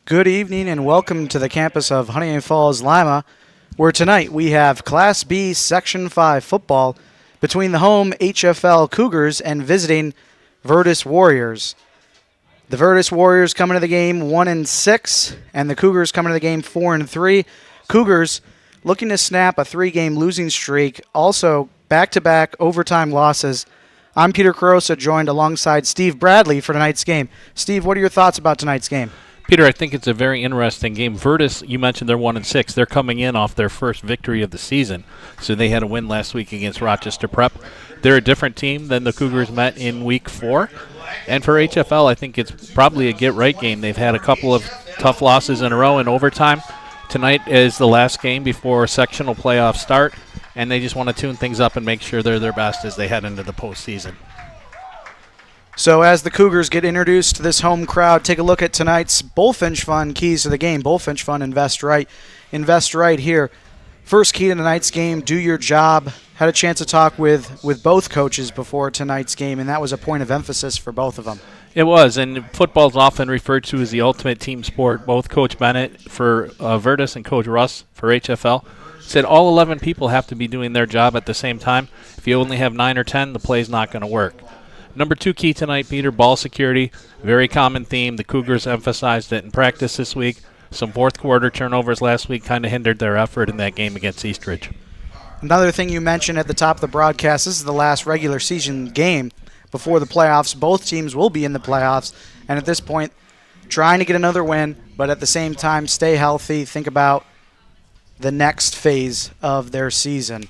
Good evening and welcome to the campus of Honeoye Falls-Lima, where tonight we have Class B Section 5 football between the home HFL Cougars and visiting Vertus Warriors. The Vertus Warriors coming to the game 1-6, and the Cougars coming to the game 4-3. Cougars looking to snap a 3-game losing streak, also back-to-back overtime losses. I'm Peter Carosa, joined alongside Steve Bradley for tonight's game. Steve, what are your thoughts about tonight's game? Peter, I think it's a very interesting game. Vertus, you mentioned they're 1-6. They're coming in off their first victory of the season. So they had a win last week against Rochester Prep. They're a different team than the Cougars met in week 4. And for HFL, I think it's probably a get-right game. They've had a couple of tough losses in a row in overtime. Tonight is the last game before sectional playoffs start, and they just want to tune things up and make sure they're their best as they head into the postseason. So as the Cougars get introduced to this home crowd, take a look at tonight's Bullfinch Fund keys to the game. Bullfinch Fund, invest right. Invest right here. First key to tonight's game, do your job. Had a chance to talk with both coaches before tonight's game, and that was a point of emphasis for both of them. It was, and football is often referred to as the ultimate team sport. Both Coach Bennett for Vertus and Coach Russ for HFL said all 11 people have to be doing their job at the same time. If you only have 9 or 10, the play's not going to work. Number 2 key tonight, Peter, ball security. Very common theme. The Cougars emphasized it in practice this week. Some fourth quarter turnovers last week kind of hindered their effort in that game against Eastridge. Another thing you mentioned at the top of the broadcast, this is the last regular season game before the playoffs. Both teams will be in the playoffs, and at this point, trying to get another win, but at the same time, stay healthy. Think about the next phase of their season.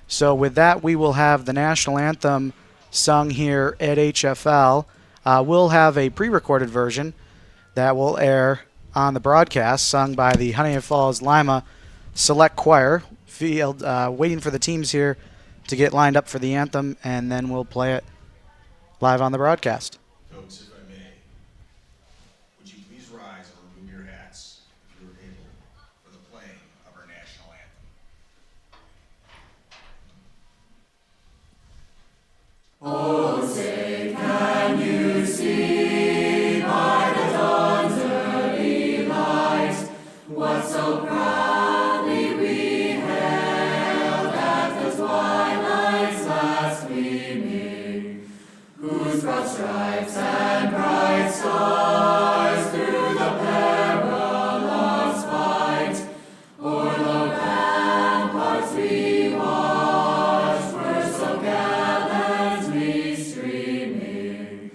So with that, we will have the national anthem sung here at HFL. We'll have a pre-recorded version that will air on the broadcast, sung by the Honeoye Falls-Lima Select Choir field, waiting for the teams here to get lined up for the anthem, and then we'll play it live on the broadcast. Folks, if I may, would you please rise and remove your hats, if you are able, for the playing of our national anthem. Oh, say, can you see by the dawn's early light what so proudly we hailed at the twilight's last gleaming, whose broad stripes and bright stars through the perilous fight o'er the ramparts we watched were so gallantly streaming,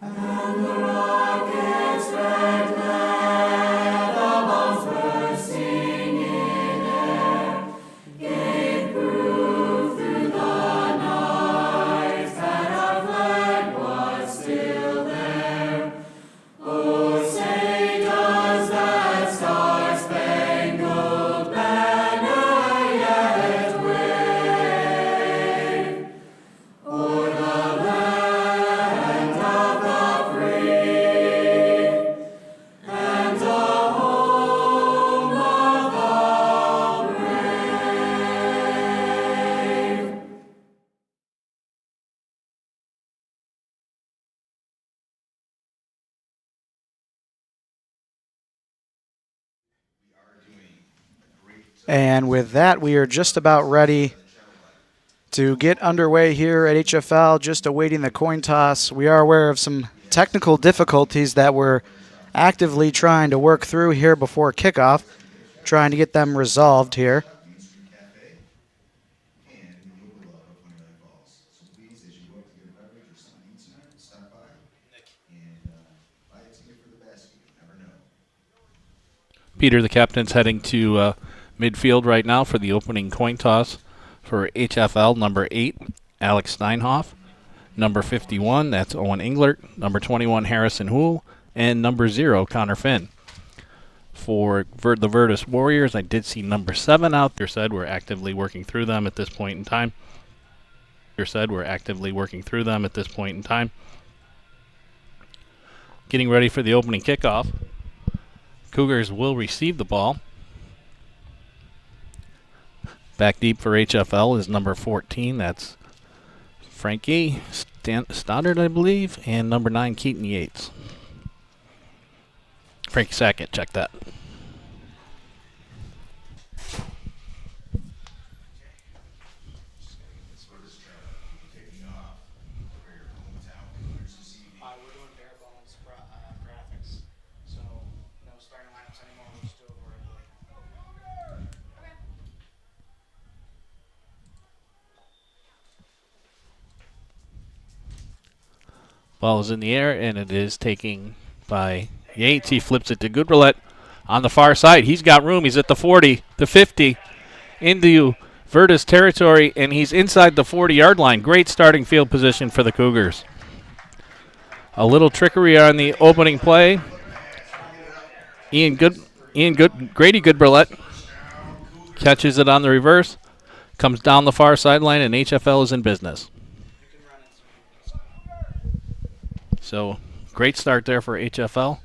and the rockets red glare, the bombs bursting in air, gave proof through the night that our flag was still there. Oh, say does that star-spangled banner yet wave o'er the land of the free and the home of the brave? And with that, we are just about ready to get underway here at HFL, just awaiting the coin toss. We are aware of some technical difficulties that we're actively trying to work through here before kickoff, trying to get them resolved here. And enjoy the love of Honeoye Falls. So please, as you go up to get a beverage or something to eat tonight, stop by and buy a ticket for the basket. You never know. Peter, the captain's heading to midfield right now for the opening coin toss for HFL. Number 8, Alex Steinhoff. Number 51, that's Owen Englert. Number 21, Harrison Houle. And number 0, Connor Finn. For the Vertus Warriors, I did see number 7 out there. Said we're actively working through them at this point in time. Getting ready for the opening kickoff. Cougars will receive the ball. Back deep for HFL is number 14. That's Frankie Stoddard, I believe, and number 9, Keaton Yates. Frankie Sackett, check that. We're doing bare bones graphics, so no starting lineups anymore. We'll just do it regularly. Ball is in the air, and it is taken by Yates. He flips it to Goodroulette on the far side. He's got room. He's at the 40, the 50, into Vertus territory, and he's inside the 40-yard line. Great starting field position for the Cougars. A little trickery on the opening play. Grady Goodroulette catches it on the reverse, comes down the far sideline, and HFL is in business. So, great start there for HFL.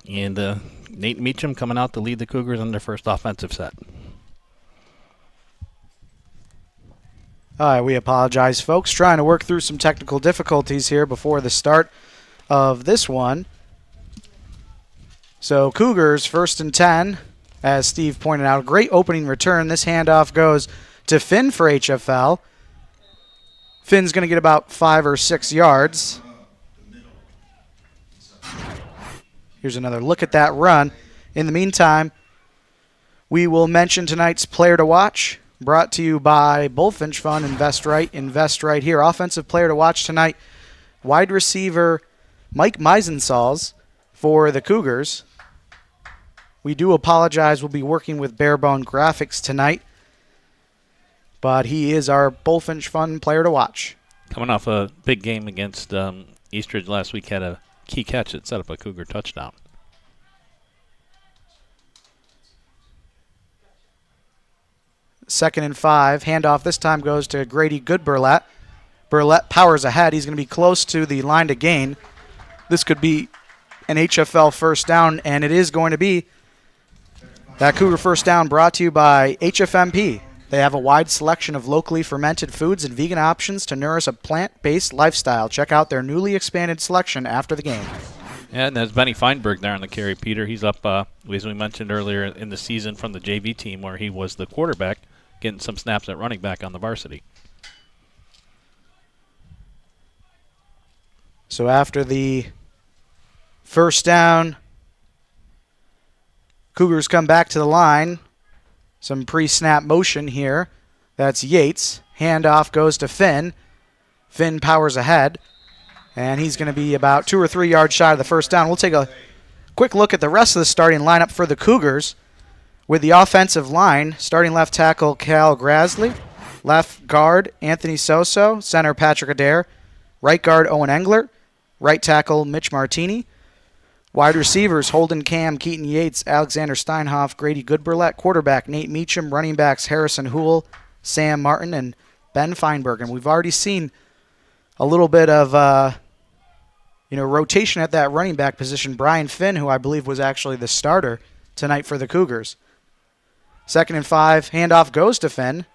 And Nate Meacham coming out to lead the Cougars on their first offensive set. All right, we apologize, folks. Trying to work through some technical difficulties here before the start of this one. So Cougars 1st and 10, as Steve pointed out. A great opening return. This handoff goes to Finn for HFL. Finn's going to get about 5 or 6 yards. Here's another look at that run. In the meantime, we will mention tonight's player to watch. Brought to you by Bullfinch Fund. Invest right here. Offensive player to watch tonight, wide receiver Mike Meisensalz for the Cougars. We do apologize. We'll be working with Barebone Graphics tonight, but he is our Bullfinch Fund player to watch. Coming off a big game against Eastridge last week, had a key catch that set up a Cougar touchdown. Second and 5. Handoff this time goes to Grady Goodroulette. Burlett powers ahead. He's going to be close to the line to gain. This could be an HFL first down, and it is going to be. That Cougar first down brought to you by HFMP. They have a wide selection of locally fermented foods and vegan options to nourish a plant-based lifestyle. Check out their newly expanded selection after the game. Yeah, and there's Benny Feinberg there on the carry, Peter. He's up, as we mentioned earlier in the season, from the JV team where he was the quarterback, getting some snaps at running back on the varsity. So after the first down, Cougars come back to the line. Some pre-snap motion here. That's Yates. Handoff goes to Finn. Finn powers ahead, and he's going to be about 2 or 3 yards shy of the first down. We'll take a quick look at the rest of the starting lineup for the Cougars. With the offensive line, starting left tackle Cal Grassley, left guard Anthony Soso, center Patrick Adair, right guard Owen Engler, right tackle Mitch Martini, wide receivers Holden Cam, Keaton Yates, Alexander Steinhoff, Grady Goodroulette, quarterback Nate Meacham, running backs Harrison Houle, Sam Martin, and Ben Feinberg. And we've already seen a little bit of rotation at that running back position. Brian Finn, who I believe was actually the starter tonight for the Cougars. 2nd and 5, handoff goes to Finn,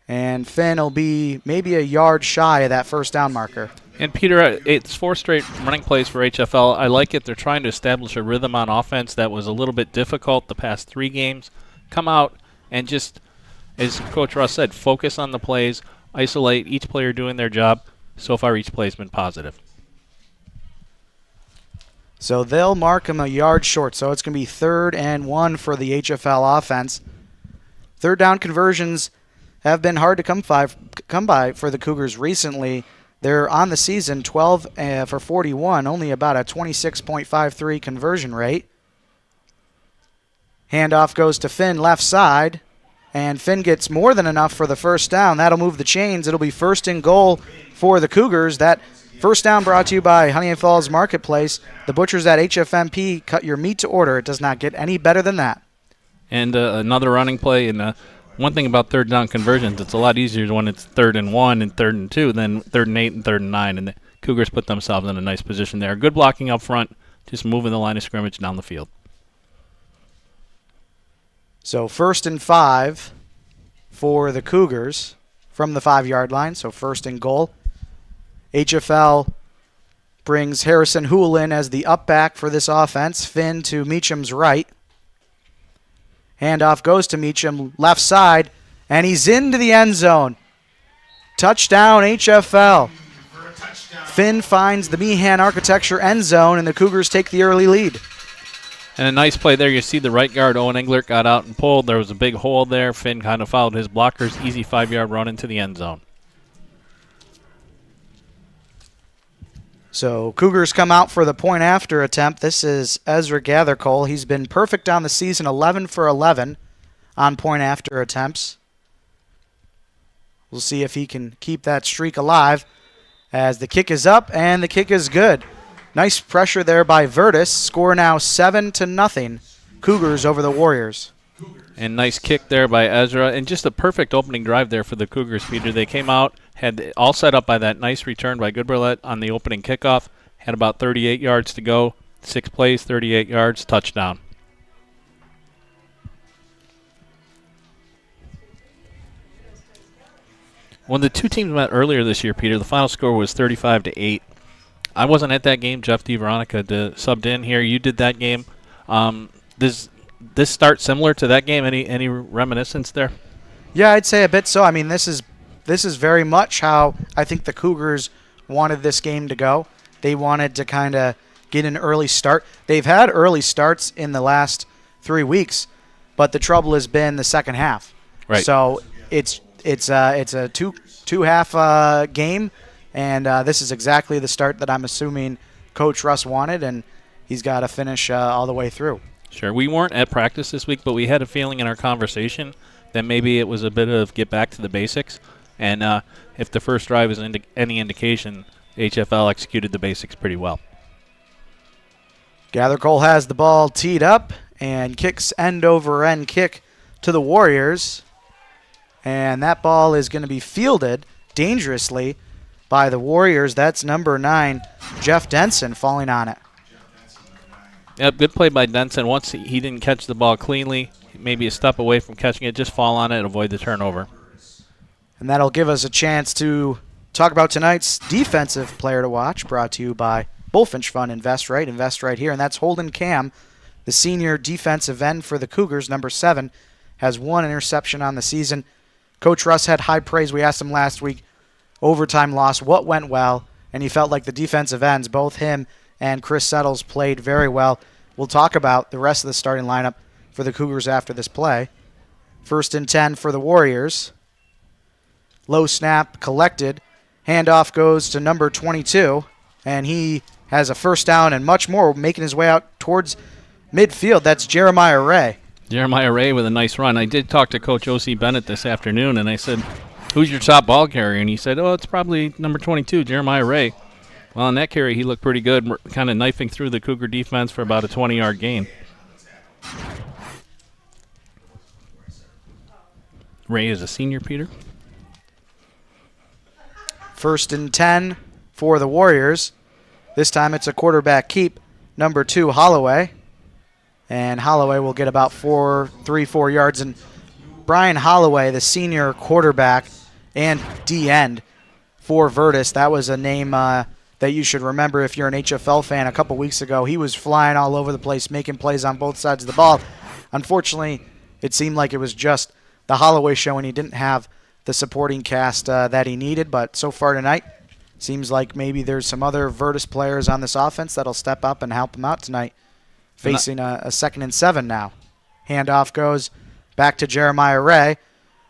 and Finn will be maybe a yard shy of that first down marker. And Peter, it's 4 straight running plays for HFL. I like it. They're trying to establish a rhythm on offense that was a little bit difficult the past 3 games. Come out and just, as Coach Russ said, focus on the plays, isolate each player doing their job. So far, each play has been positive. So they'll mark him a yard short. So it's going to be 3rd and 1 for the HFL offense. Third down conversions have been hard to come by for the Cougars recently. They're on the season 12 for 41, only about a 26.53 conversion rate. Handoff goes to Finn left side, and Finn gets more than enough for the first down. That'll move the chains. It'll be 1st and goal for the Cougars. That first down brought to you by Honeoye Falls Marketplace. The butchers at HFMP, cut your meat to order. It does not get any better than that. And another running play. And one thing about third down conversions, it's a lot easier when it's 3rd and 1 and 3rd and 2 than 3rd and 8 and 3rd and 9. And the Cougars put themselves in a nice position there. Good blocking up front, just moving the line of scrimmage down the field. So 1st and 5 for the Cougars. from the 5-yard line, so first and goal. HFL brings Harrison Houle in as the up back for this offense. Finn to Meacham's right. Handoff goes to Meacham, left side, and he's into the end zone. Touchdown, HFL. Finn finds the Meehan Architecture end zone, and the Cougars take the early lead. And a nice play there. You see the right guard, Owen Englert, got out and pulled. There was a big hole there. Finn kind of followed his blockers. Easy 5-yard run into the end zone. So Cougars come out for the point after attempt. This is Ezra Gathercole. He's been perfect on the season, 11 for 11 on point after attempts. We'll see if he can keep that streak alive as the kick is up and the kick is good. Nice pressure there by Vertus. Score now 7-0. Cougars over the Warriors. And nice kick there by Ezra. And just a perfect opening drive there for the Cougars, Peter. They came out, had it all set up by that nice return by Goodberlet on the opening kickoff. Had about 38 yards to go. 6 plays, 38 yards, touchdown. When the two teams met earlier this year, Peter, the final score was 35-8. I wasn't at that game. Jeff DeVeronica subbed in here. You did that game. Does this start similar to that game? Any reminiscence there? Yeah, I'd say a bit so. I mean, this is very much how I think the Cougars wanted this game to go. They wanted to kind of get an early start. They've had early starts in the last 3 weeks, but the trouble has been the second half. Right. So it's a two-half game, and this is exactly the start that I'm assuming Coach Russ wanted, and he's got to finish all the way through. Sure. We weren't at practice this week, but we had a feeling in our conversation that maybe it was a bit of get back to the basics. And if the first drive is any indication, HFL executed the basics pretty well. Gathercole has the ball teed up and kicks end-over-end kick to the Warriors. And that ball is going to be fielded dangerously by the Warriors. That's number 9, Jeff Denson, falling on it. Yep, good play by Denson. Once he didn't catch the ball cleanly, maybe a step away from catching it, just fall on it and avoid the turnover. And that'll give us a chance to talk about tonight's defensive player to watch, brought to you by Bullfinch Fund. Invest right here. And that's Holden Cam, the senior defensive end for the Cougars, number 7, has 1 interception on the season. Coach Russ had high praise. We asked him last week, overtime loss, what went well, and he felt like the defensive ends, both him and Chris Settles, played very well. We'll talk about the rest of the starting lineup for the Cougars after this play. 1st and 10 for the Warriors. Low snap collected. Handoff goes to number 22, and he has a first down and much more, making his way out towards midfield. That's Jeremiah Ray. Jeremiah Ray with a nice run. I did talk to Coach O.C. Bennett this afternoon, and I said, who's your top ball carrier? And he said, it's probably number 22, Jeremiah Ray. Well, on that carry, he looked pretty good, kind of knifing through the Cougar defense for about a 20-yard gain. Ray is a senior, Peter. 1st and 10 for the Warriors. This time it's a quarterback keep. Number 2, Holloway. And Holloway will get about 4 yards. And Brian Holloway, the senior quarterback and D-end for Vertus, that was a name that you should remember if you're an HFL fan. A couple weeks ago, he was flying all over the place, making plays on both sides of the ball. Unfortunately, it seemed like it was just the Holloway show, and he didn't have the supporting cast that he needed. But so far tonight, seems like maybe there's some other Vertus players on this offense that'll step up and help him out tonight, facing a 2nd and 7 now. Handoff goes back to Jeremiah Ray,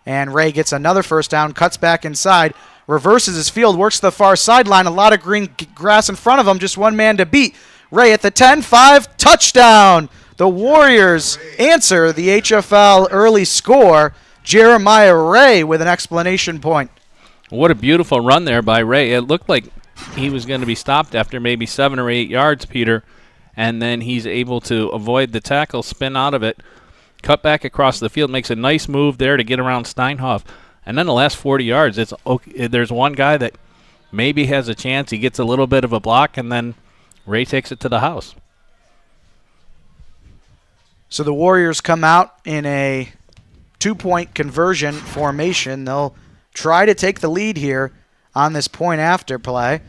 and Ray gets another first down, cuts back inside, reverses his field, works to the far sideline. A lot of green grass in front of him, just one man to beat. Ray at the 10-5, touchdown. The Warriors answer the HFL early score. Jeremiah Ray with an explanation point. What a beautiful run there by Ray. It looked like he was going to be stopped after maybe 7 or 8 yards, Peter, and then he's able to avoid the tackle, spin out of it, cut back across the field, makes a nice move there to get around Steinhoff. And then the last 40 yards, there's one guy that maybe has a chance. He gets a little bit of a block, and then Ray takes it to the house. So the Warriors come out in a 2-point conversion formation. They'll try to take the lead here on this point after play.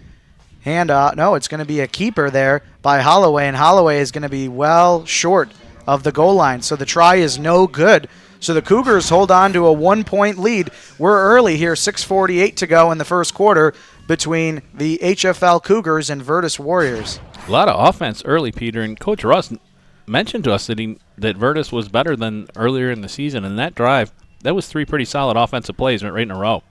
And no, it's going to be a keeper there by Holloway, and Holloway is going to be well short of the goal line. So the try is no good. So the Cougars hold on to a 1-point lead. We're early here, 6:48 to go in the first quarter between the HFL Cougars and Vertus Warriors. A lot of offense early, Peter, and Coach Russ mentioned to us that Vertus was better than earlier in the season, and that drive, that was 3 pretty solid offensive plays right in a row.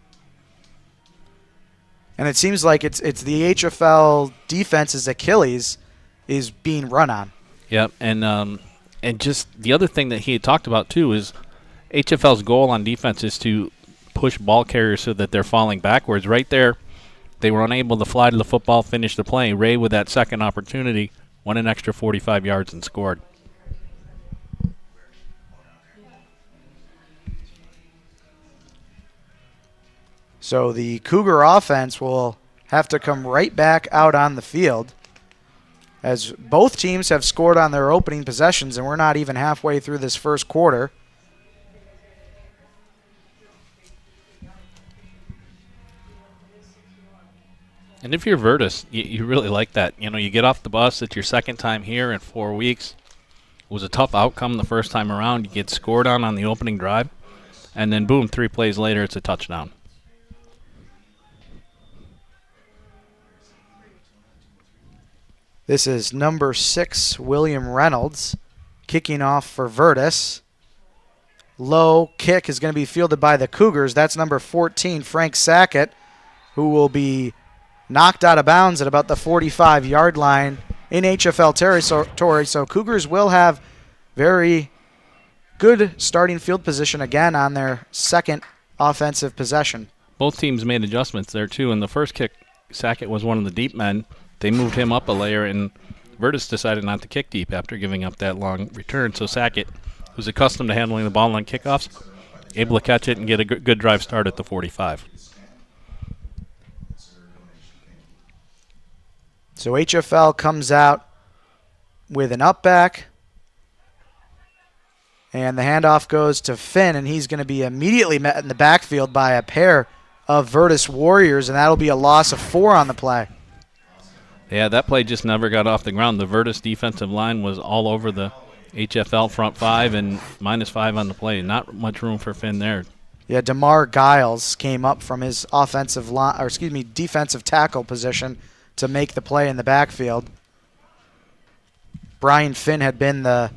And it seems like it's the HFL defense's Achilles is being run on. Yep, and just the other thing that he had talked about too is HFL's goal on defense is to push ball carriers so that they're falling backwards. Right there, they were unable to fly to the football, finish the play. Ray, with that second opportunity, went an extra 45 yards and scored. So the Cougar offense will have to come right back out on the field as both teams have scored on their opening possessions, and we're not even halfway through this first quarter. And if you're Vertus, you really like that. You know, you get off the bus, it's your second time here in 4 weeks. It was a tough outcome the first time around. You get scored on the opening drive, and then boom, 3 plays later, it's a touchdown. This is number 6, William Reynolds, kicking off for Vertus. Low kick is going to be fielded by the Cougars. That's number 14, Frank Sackett, who will be knocked out of bounds at about the 45-yard line in HFL territory. So Cougars will have very good starting field position again on their second offensive possession. Both teams made adjustments there, too. In the first kick, Sackett was one of the deep men. They moved him up a layer, and Vertus decided not to kick deep after giving up that long return. So Sackett, who's accustomed to handling the ball on kickoffs, able to catch it and get a good drive start at the 45. So HFL comes out with an up back, and the handoff goes to Finn, and he's going to be immediately met in the backfield by a pair of Vertus Warriors, and that'll be a loss of 4 on the play. Yeah, that play just never got off the ground. The Vertus defensive line was all over the HFL front 5 and -5 on the play. Not much room for Finn there. Yeah, DeMar Giles came up from his defensive tackle position to make the play in the backfield. Brian Finn had been the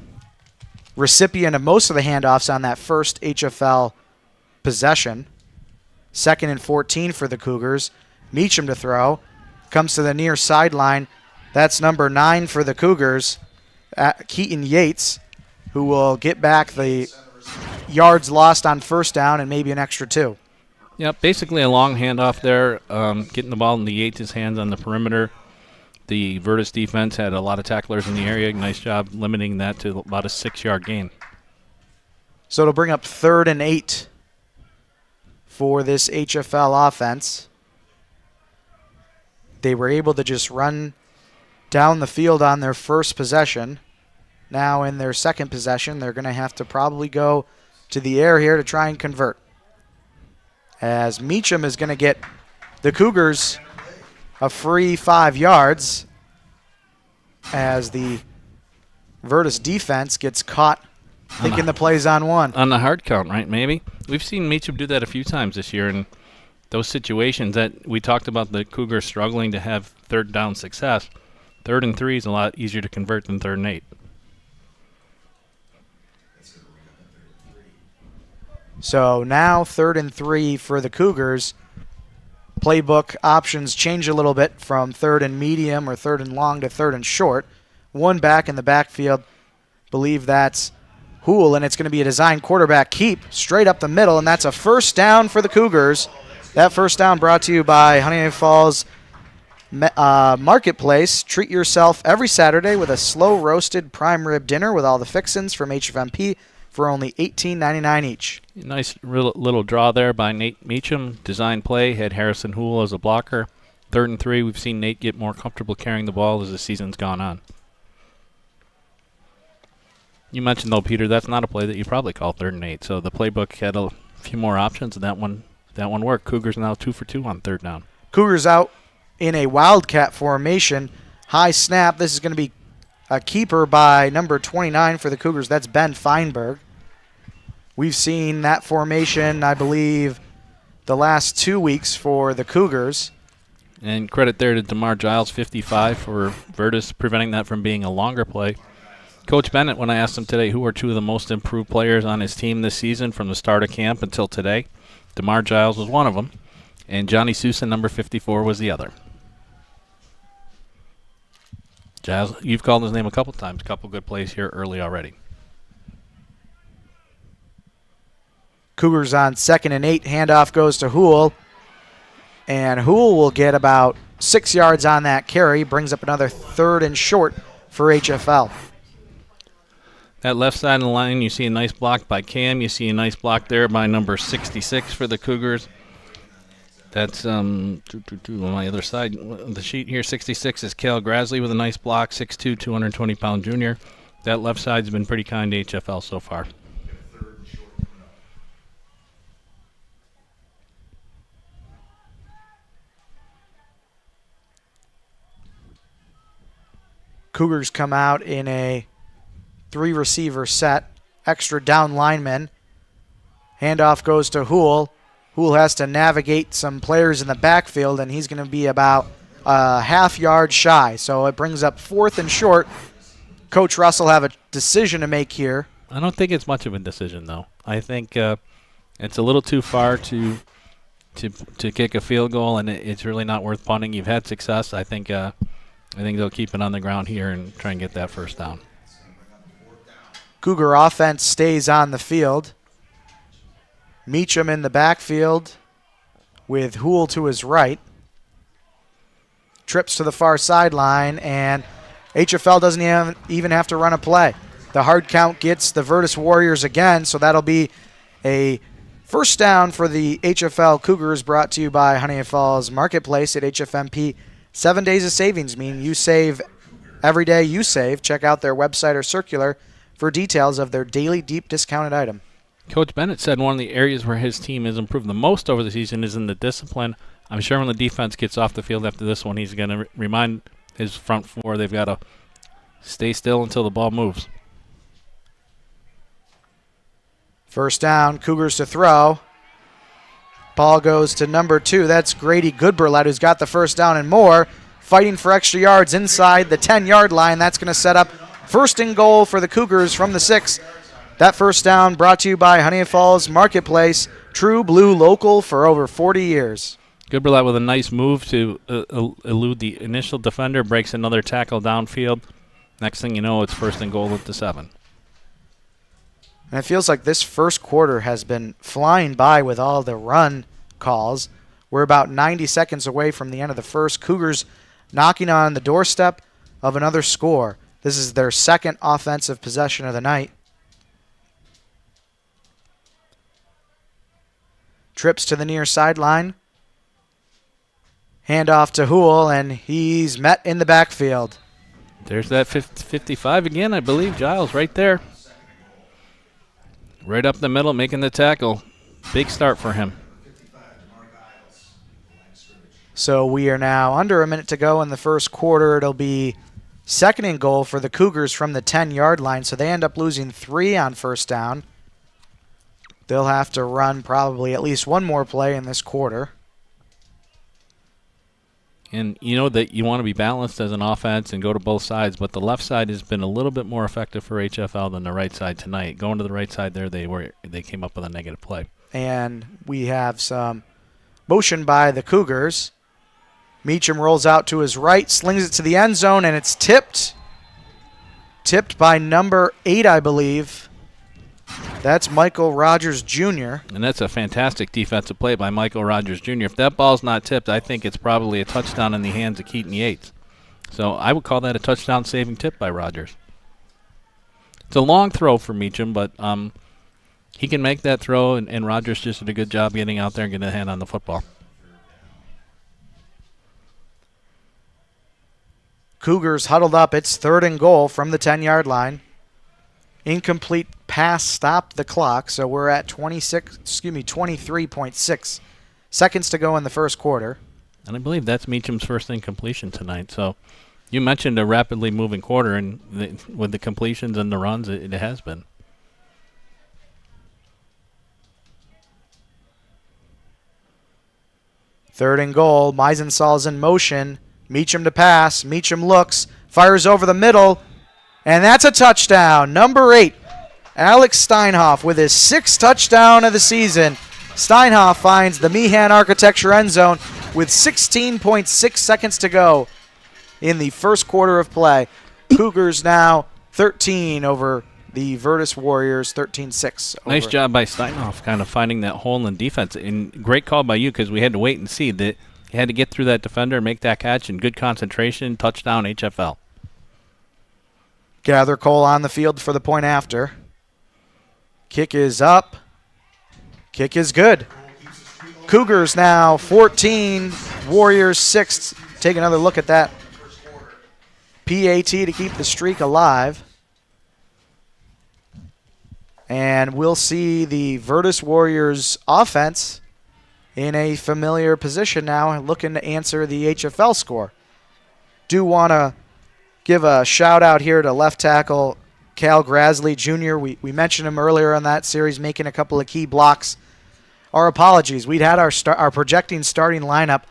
recipient of most of the handoffs on that first HFL possession. 2nd and 14 for the Cougars. Meacham to throw. Comes to the near sideline. That's number 9 for the Cougars, Keaton Yates, who will get back the yards lost on first down and maybe an extra 2. Yep, basically a long handoff there, getting the ball into Yates' hands on the perimeter. The Vertus defense had a lot of tacklers in the area. Nice job limiting that to about a 6-yard gain. So it'll bring up 3rd and 8 for this HFL offense. They were able to just run down the field on their first possession. Now in their second possession, they're going to have to probably go to the air here to try and convert. As Meacham is going to get the Cougars a free 5 yards as the Vertus defense gets caught thinking the play's on 1. On the hard count, right, maybe? We've seen Meacham do that a few times this year, and those situations that we talked about, the Cougars struggling to have third down success. 3rd and 3 is a lot easier to convert than 3rd and 8. So now 3rd and 3 for the Cougars. Playbook options change a little bit from 3rd and medium or 3rd and long to 3rd and short. 1 back in the backfield. Believe that's Hool, and it's going to be a design quarterback keep straight up the middle, and that's a first down for the Cougars. That first down brought to you by Honeoye Falls Marketplace. Treat yourself every Saturday with a slow-roasted prime rib dinner with all the fixins from HFMP for only $18.99 each. Nice little draw there by Nate Meacham. Design play, had Harrison Hool as a blocker. 3rd and 3, we've seen Nate get more comfortable carrying the ball as the season's gone on. You mentioned, though, Peter, that's not a play that you probably call 3rd and 8, so the playbook had a few more options, and that one That one worked. Cougars now 2 for 2 on third down. Cougars out in a wildcat formation. High snap. This is going to be a keeper by number 29 for the Cougars. That's Ben Feinberg. We've seen that formation, I believe, the last 2 weeks for the Cougars. And credit there to DeMar Giles, 55, for Vertus preventing that from being a longer play. Coach Bennett, when I asked him today who are 2 of the most improved players on his team this season from the start of camp until today, DeMar Giles was one of them, and Johnny Sousa, number 54, was the other. Giles, you've called his name a couple times, a couple good plays here early already. Cougars on 2nd and 8. Handoff goes to Hoole. And Hoole will get about 6 yards on that carry. Brings up another 3rd and short for HFL. That left side of the line, you see a nice block by Cam. You see a nice block there by number 66 for the Cougars. That's on my other side of the sheet here. 66 is Cale Grasley with a nice block, 6'2", 220-pound junior. That left side's been pretty kind to HFL so far. Cougars come out in a 3-receiver set. Extra down linemen. Handoff goes to Hoole. Hoole has to navigate some players in the backfield, and he's going to be about a half-yard shy. So it brings up 4th and short. Coach Russell have a decision to make here. I don't think it's much of a decision, though. I think it's a little too far to kick a field goal, and it's really not worth punting. You've had success. I think they'll keep it on the ground here and try and get that first down. Cougar offense stays on the field. Meacham in the backfield with Hoole to his right. Trips to the far sideline, and HFL doesn't even have to run a play. The hard count gets the Vertus Warriors again, so that'll be a first down for the HFL Cougars, brought to you by Honeoye Falls Marketplace at HFMP. 7 days of savings mean you save every day you save. Check out their website or circular for details of their daily deep discounted item. Coach Bennett said one of the areas where his team has improved the most over the season is in the discipline. I'm sure when the defense gets off the field after this one, he's going to remind his front four they've got to stay still until the ball moves. First down, Cougars to throw. Ball goes to number 2. That's Grady Goodberlet, who's got the first down and more. Fighting for extra yards inside the 10-yard line. That's going to set up first and goal for the Cougars from the 6. That first down brought to you by Honeoye Falls Marketplace. True blue local for over 40 years. Goodberlet with a nice move to elude the initial defender. Breaks another tackle downfield. Next thing you know, it's first and goal at the 7. And it feels like this first quarter has been flying by with all the run calls. We're about 90 seconds away from the end of the first. Cougars knocking on the doorstep of another score. This is their second offensive possession of the night. Trips to the near sideline. Handoff to Hoole, and he's met in the backfield. There's that 55 again, I believe. Giles right there. Right up the middle, making the tackle. Big start for him. So we are now under a minute to go in the first quarter. It'll be second and goal for the Cougars from the 10-yard line, so they end up losing 3 on first down. They'll have to run probably at least one more play in this quarter. And you know that you want to be balanced as an offense and go to both sides, but the left side has been a little bit more effective for HFL than the right side tonight. Going to the right side there, they came up with a negative play. And we have some motion by the Cougars. Meacham rolls out to his right, slings it to the end zone, and it's tipped. Tipped by number 8, I believe. That's Michael Rogers Jr. And that's a fantastic defensive play by Michael Rogers Jr. If that ball's not tipped, I think it's probably a touchdown in the hands of Keaton Yates. So I would call that a touchdown-saving tip by Rogers. It's a long throw for Meacham, but he can make that throw, and Rogers just did a good job getting out there and getting a hand on the football. Cougars huddled up. It's third and goal from the 10-yard line. Incomplete pass stopped the clock, so we're at 23.6 seconds to go in the first quarter. And I believe that's Meacham's first incompletion tonight. So you mentioned a rapidly moving quarter, and with the completions and the runs, it has been. Third and goal. Meisensal's in motion. Meacham to pass. Meacham looks, fires over the middle, and that's a touchdown. Number 8, Alex Steinhoff with his 6th touchdown of the season. Steinhoff finds the Meehan Architecture end zone with 16.6 seconds to go in the first quarter of play. Cougars now 13 over the Vertus Warriors, 13-6. Nice job by Steinhoff kind of finding that hole in defense. And great call by you, because we had to wait and see that he had to get through that defender and make that catch, and good concentration, touchdown, HFL. Gather Cole on the field for the point after. Kick is up. Kick is good. Cougars now 14, Warriors 6. Take another look at that PAT to keep the streak alive. And we'll see the Vertus Warriors offense in a familiar position now, looking to answer the HFL score. Do want to give a shout out here to left tackle Cal Grassley Jr. We mentioned him earlier on that series, making a couple of key blocks. Our apologies. We'd had our projecting starting lineup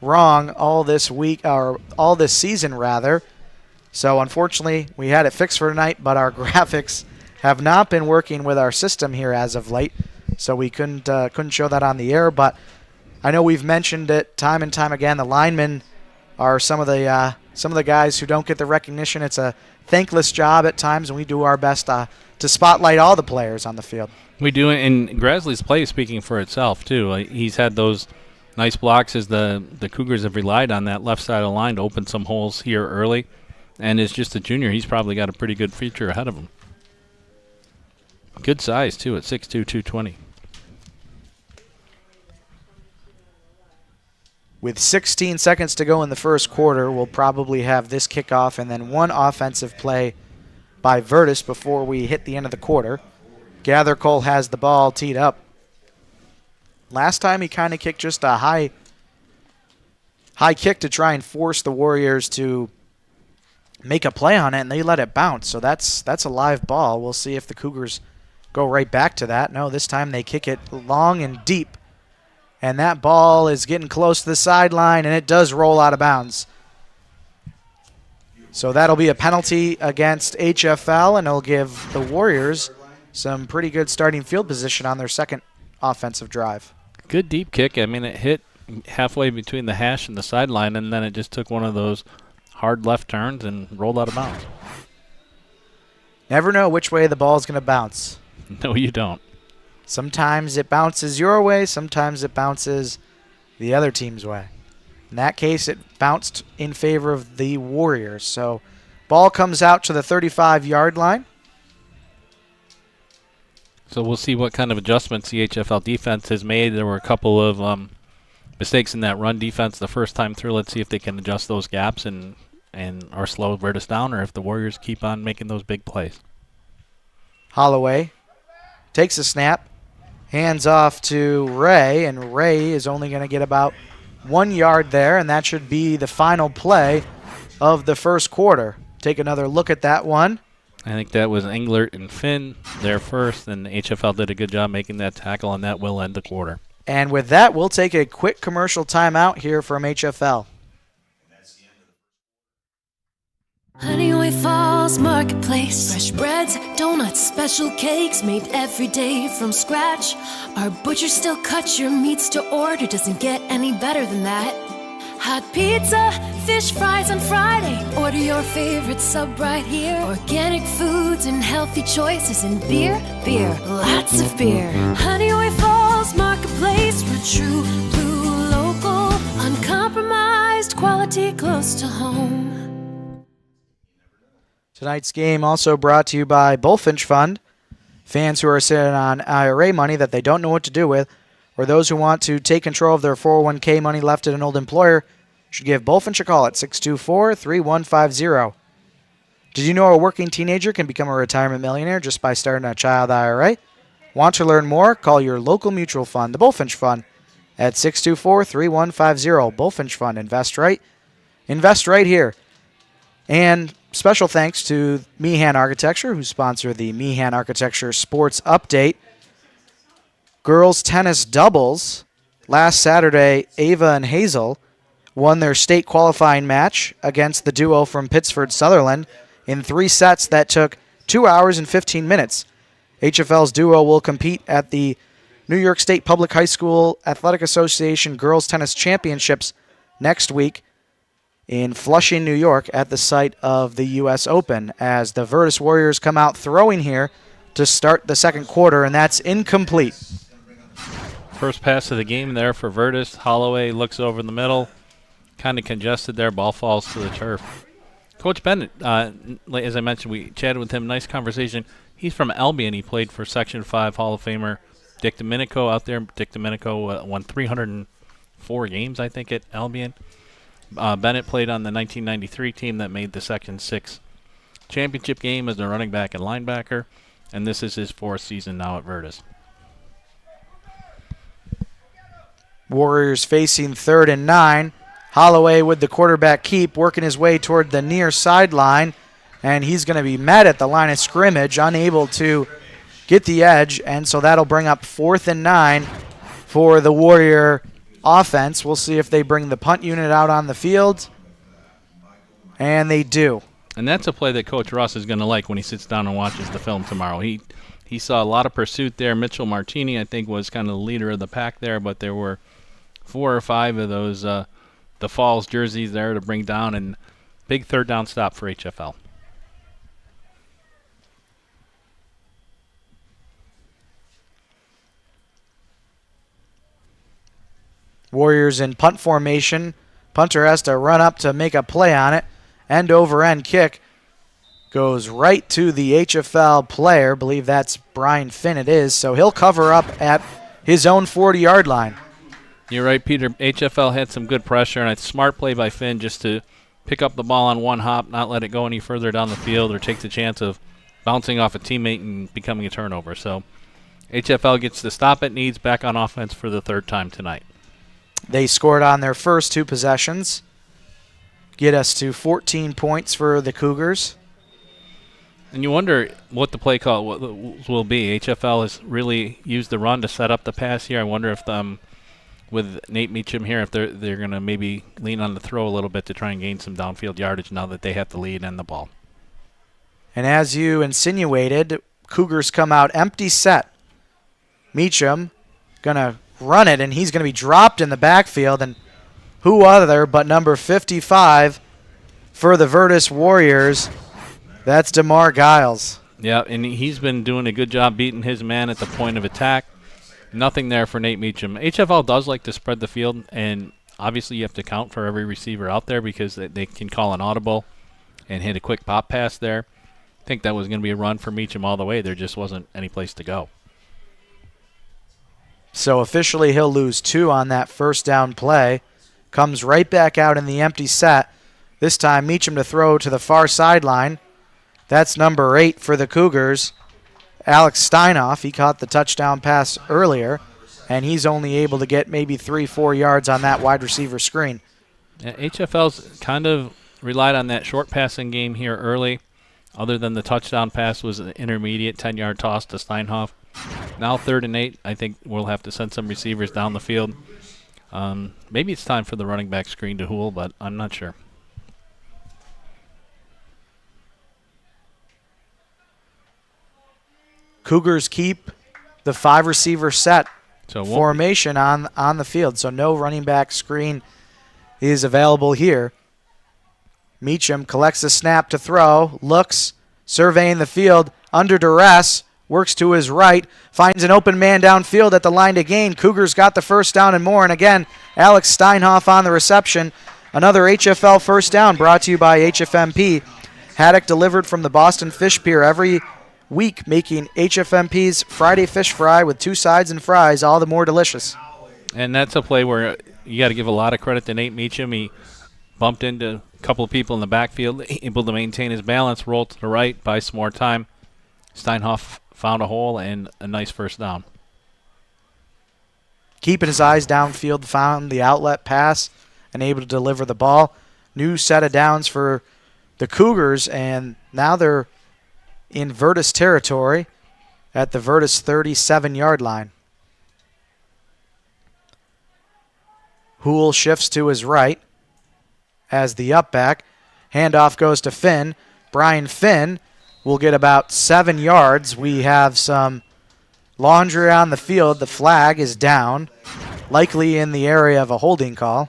wrong all this week, or all this season rather. So unfortunately, we had it fixed for tonight, but our graphics have not been working with our system here as of late, so we couldn't show that on the air. But I know we've mentioned it time and time again. The linemen are some of the guys who don't get the recognition. It's a thankless job at times, and we do our best to spotlight all the players on the field. We do, and Grassley's play is speaking for itself too. He's had those nice blocks as the Cougars have relied on that left side of the line to open some holes here early. And as just a junior, he's probably got a pretty good future ahead of him. Good size, too, at 6'2", 220. With 16 seconds to go in the first quarter, we'll probably have this kickoff and then one offensive play by Vertus before we hit the end of the quarter. Gather Cole has the ball teed up. Last time he kind of kicked just a high kick to try and force the Warriors to make a play on it, and they let it bounce. So that's a live ball. We'll see if the Cougars go right back to that. No, this time they kick it long and deep. And that ball is getting close to the sideline, and it does roll out of bounds. So that'll be a penalty against HFL, and it'll give the Warriors some pretty good starting field position on their second offensive drive. Good deep kick. I mean, it hit halfway between the hash and the sideline, and then it just took one of those hard left turns and rolled out of bounds. Never know which way the ball is going to bounce. No, you don't. Sometimes it bounces your way, sometimes it bounces the other team's way. In that case, it bounced in favor of the Warriors. So ball comes out to the 35-yard line. So we'll see what kind of adjustments the HFL defense has made. There were a couple of mistakes in that run defense the first time through. Let's see if they can adjust those gaps and or slow Vertus down, or if the Warriors keep on making those big plays. Holloway takes a snap, hands off to Ray, and Ray is only going to get about 1 yard there, and that should be the final play of the first quarter. Take another look at that one. I think that was Englert and Finn there first, and HFL did a good job making that tackle, and that will end the quarter. And with that, we'll take a quick commercial timeout here from HFL. Honeoye Falls Marketplace. Fresh breads, donuts, special cakes made every day from scratch. Our butcher still cuts your meats to order. Doesn't get any better than that. Hot pizza, fish fries on Friday. Order your favorite sub right here. Organic foods and healthy choices. And beer, lots of beer. Honeoye Falls Marketplace. We're true blue local. Uncompromised quality close to home. Tonight's game also brought to you by Bullfinch Fund. Fans who are sitting on IRA money that they don't know what to do with, or those who want to take control of their 401k money left at an old employer, should give Bullfinch a call at 624-3150. Did you know a working teenager can become a retirement millionaire just by starting a child IRA? Want to learn more? Call your local mutual fund, the Bullfinch Fund, at 624-3150. Bullfinch Fund. Invest right. Invest right here. And special thanks to Meehan Architecture, who sponsor the Meehan Architecture Sports Update. Girls tennis doubles. Last Saturday, Ava and Hazel won their state qualifying match against the duo from Pittsford Sutherland in 3 sets that took 2 hours and 15 minutes. HFL's duo will compete at the New York State Public High School Athletic Association Girls Tennis Championships next week in Flushing, New York, at the site of the U.S. Open, as the Vertus Warriors come out throwing here to start the second quarter, and that's incomplete. First pass of the game there for Vertus. Holloway looks over in the middle. Kind of congested there. Ball falls to the turf. Coach Bennett, as I mentioned, we chatted with him. Nice conversation. He's from Albion. He played for Section 5 Hall of Famer Dick Domenico out there. Dick Domenico won 304 games, I think, at Albion. Bennett played on the 1993 team that made the Section 6 championship game as a running back and linebacker, and this is his 4th season now at Vertus. Warriors facing 3rd and 9. Holloway with the quarterback keep, working his way toward the near sideline, and he's going to be met at the line of scrimmage, unable to get the edge, and so that'll bring up 4th and 9 for the Warrior offense. We'll see if they bring the punt unit out on the field, and they do. And that's a play that Coach Russ is going to like when he sits down and watches the film tomorrow. He saw a lot of pursuit there. Mitchell Martini, I think, was kind of the leader of the pack there, but there were 4 or 5 of those the Falls jerseys there to bring down, and big 3rd down stop for HFL. Warriors in punt formation. Punter has to run up to make a play on it. End over end kick goes right to the HFL player. I believe that's Brian Finn, it is. So he'll cover up at his own 40-yard line. You're right, Peter. HFL had some good pressure, and a smart play by Finn just to pick up the ball on one hop, not let it go any further down the field or take the chance of bouncing off a teammate and becoming a turnover. So HFL gets the stop it needs, back on offense for the 3rd time tonight. They scored on their first 2 possessions. Get us to 14 points for the Cougars. And you wonder what the play call will be. HFL has really used the run to set up the pass here. I wonder if with Nate Meacham here, if they're going to maybe lean on the throw a little bit to try and gain some downfield yardage now that they have the lead and the ball. And as you insinuated, Cougars come out empty set. Meacham going to run it, and he's going to be dropped in the backfield. And who other but number 55 for the Vertus Warriors? That's DeMar Giles. Yeah, and he's been doing a good job beating his man at the point of attack. Nothing there for Nate Meacham. HFL does like to spread the field, and obviously you have to count for every receiver out there because they can call an audible and hit a quick pop pass there. I think that was going to be a run for Meacham all the way. There just wasn't any place to go. So officially he'll lose 2 on that first down play. Comes right back out in the empty set. This time Meacham to throw to the far sideline. That's number 8 for the Cougars, Alex Steinhoff. He caught the touchdown pass earlier, and he's only able to get maybe 3-4 yards on that wide receiver screen. Yeah, HFL's kind of relied on that short passing game here early. Other than the touchdown pass was an intermediate 10-yard toss to Steinhoff. Now 3rd and 8. I think we'll have to send some receivers down the field. Maybe it's time for the running back screen to Hool, but I'm not sure. Cougars keep the 5-receiver set So formation on the field, so no running back screen is available here. Meacham collects the snap to throw, looks, surveying the field, under duress, works to his right, finds an open man downfield at the line to gain. Cougars got the first down and more, and again, Alex Steinhoff on the reception. Another HFL first down brought to you by HFMP. Haddock delivered from the Boston Fish Pier every week, making HFMP's Friday Fish Fry with 2 sides and fries all the more delicious. And that's a play where you got to give a lot of credit to Nate Meacham. He bumped into a couple of people in the backfield, able to maintain his balance, roll to the right, buy some more time. Steinhoff found a hole and a nice first down. keeping his eyes downfield, found the outlet pass, and able to deliver the ball. New set of downs for the Cougars, and now they're in Vertus territory at the Vertus 37-yard line. Houle shifts to his right as the up back. Handoff goes to Finn. Brian Finn will get about 7 yards. We have some laundry on the field. The flag is down, likely in the area of a holding call.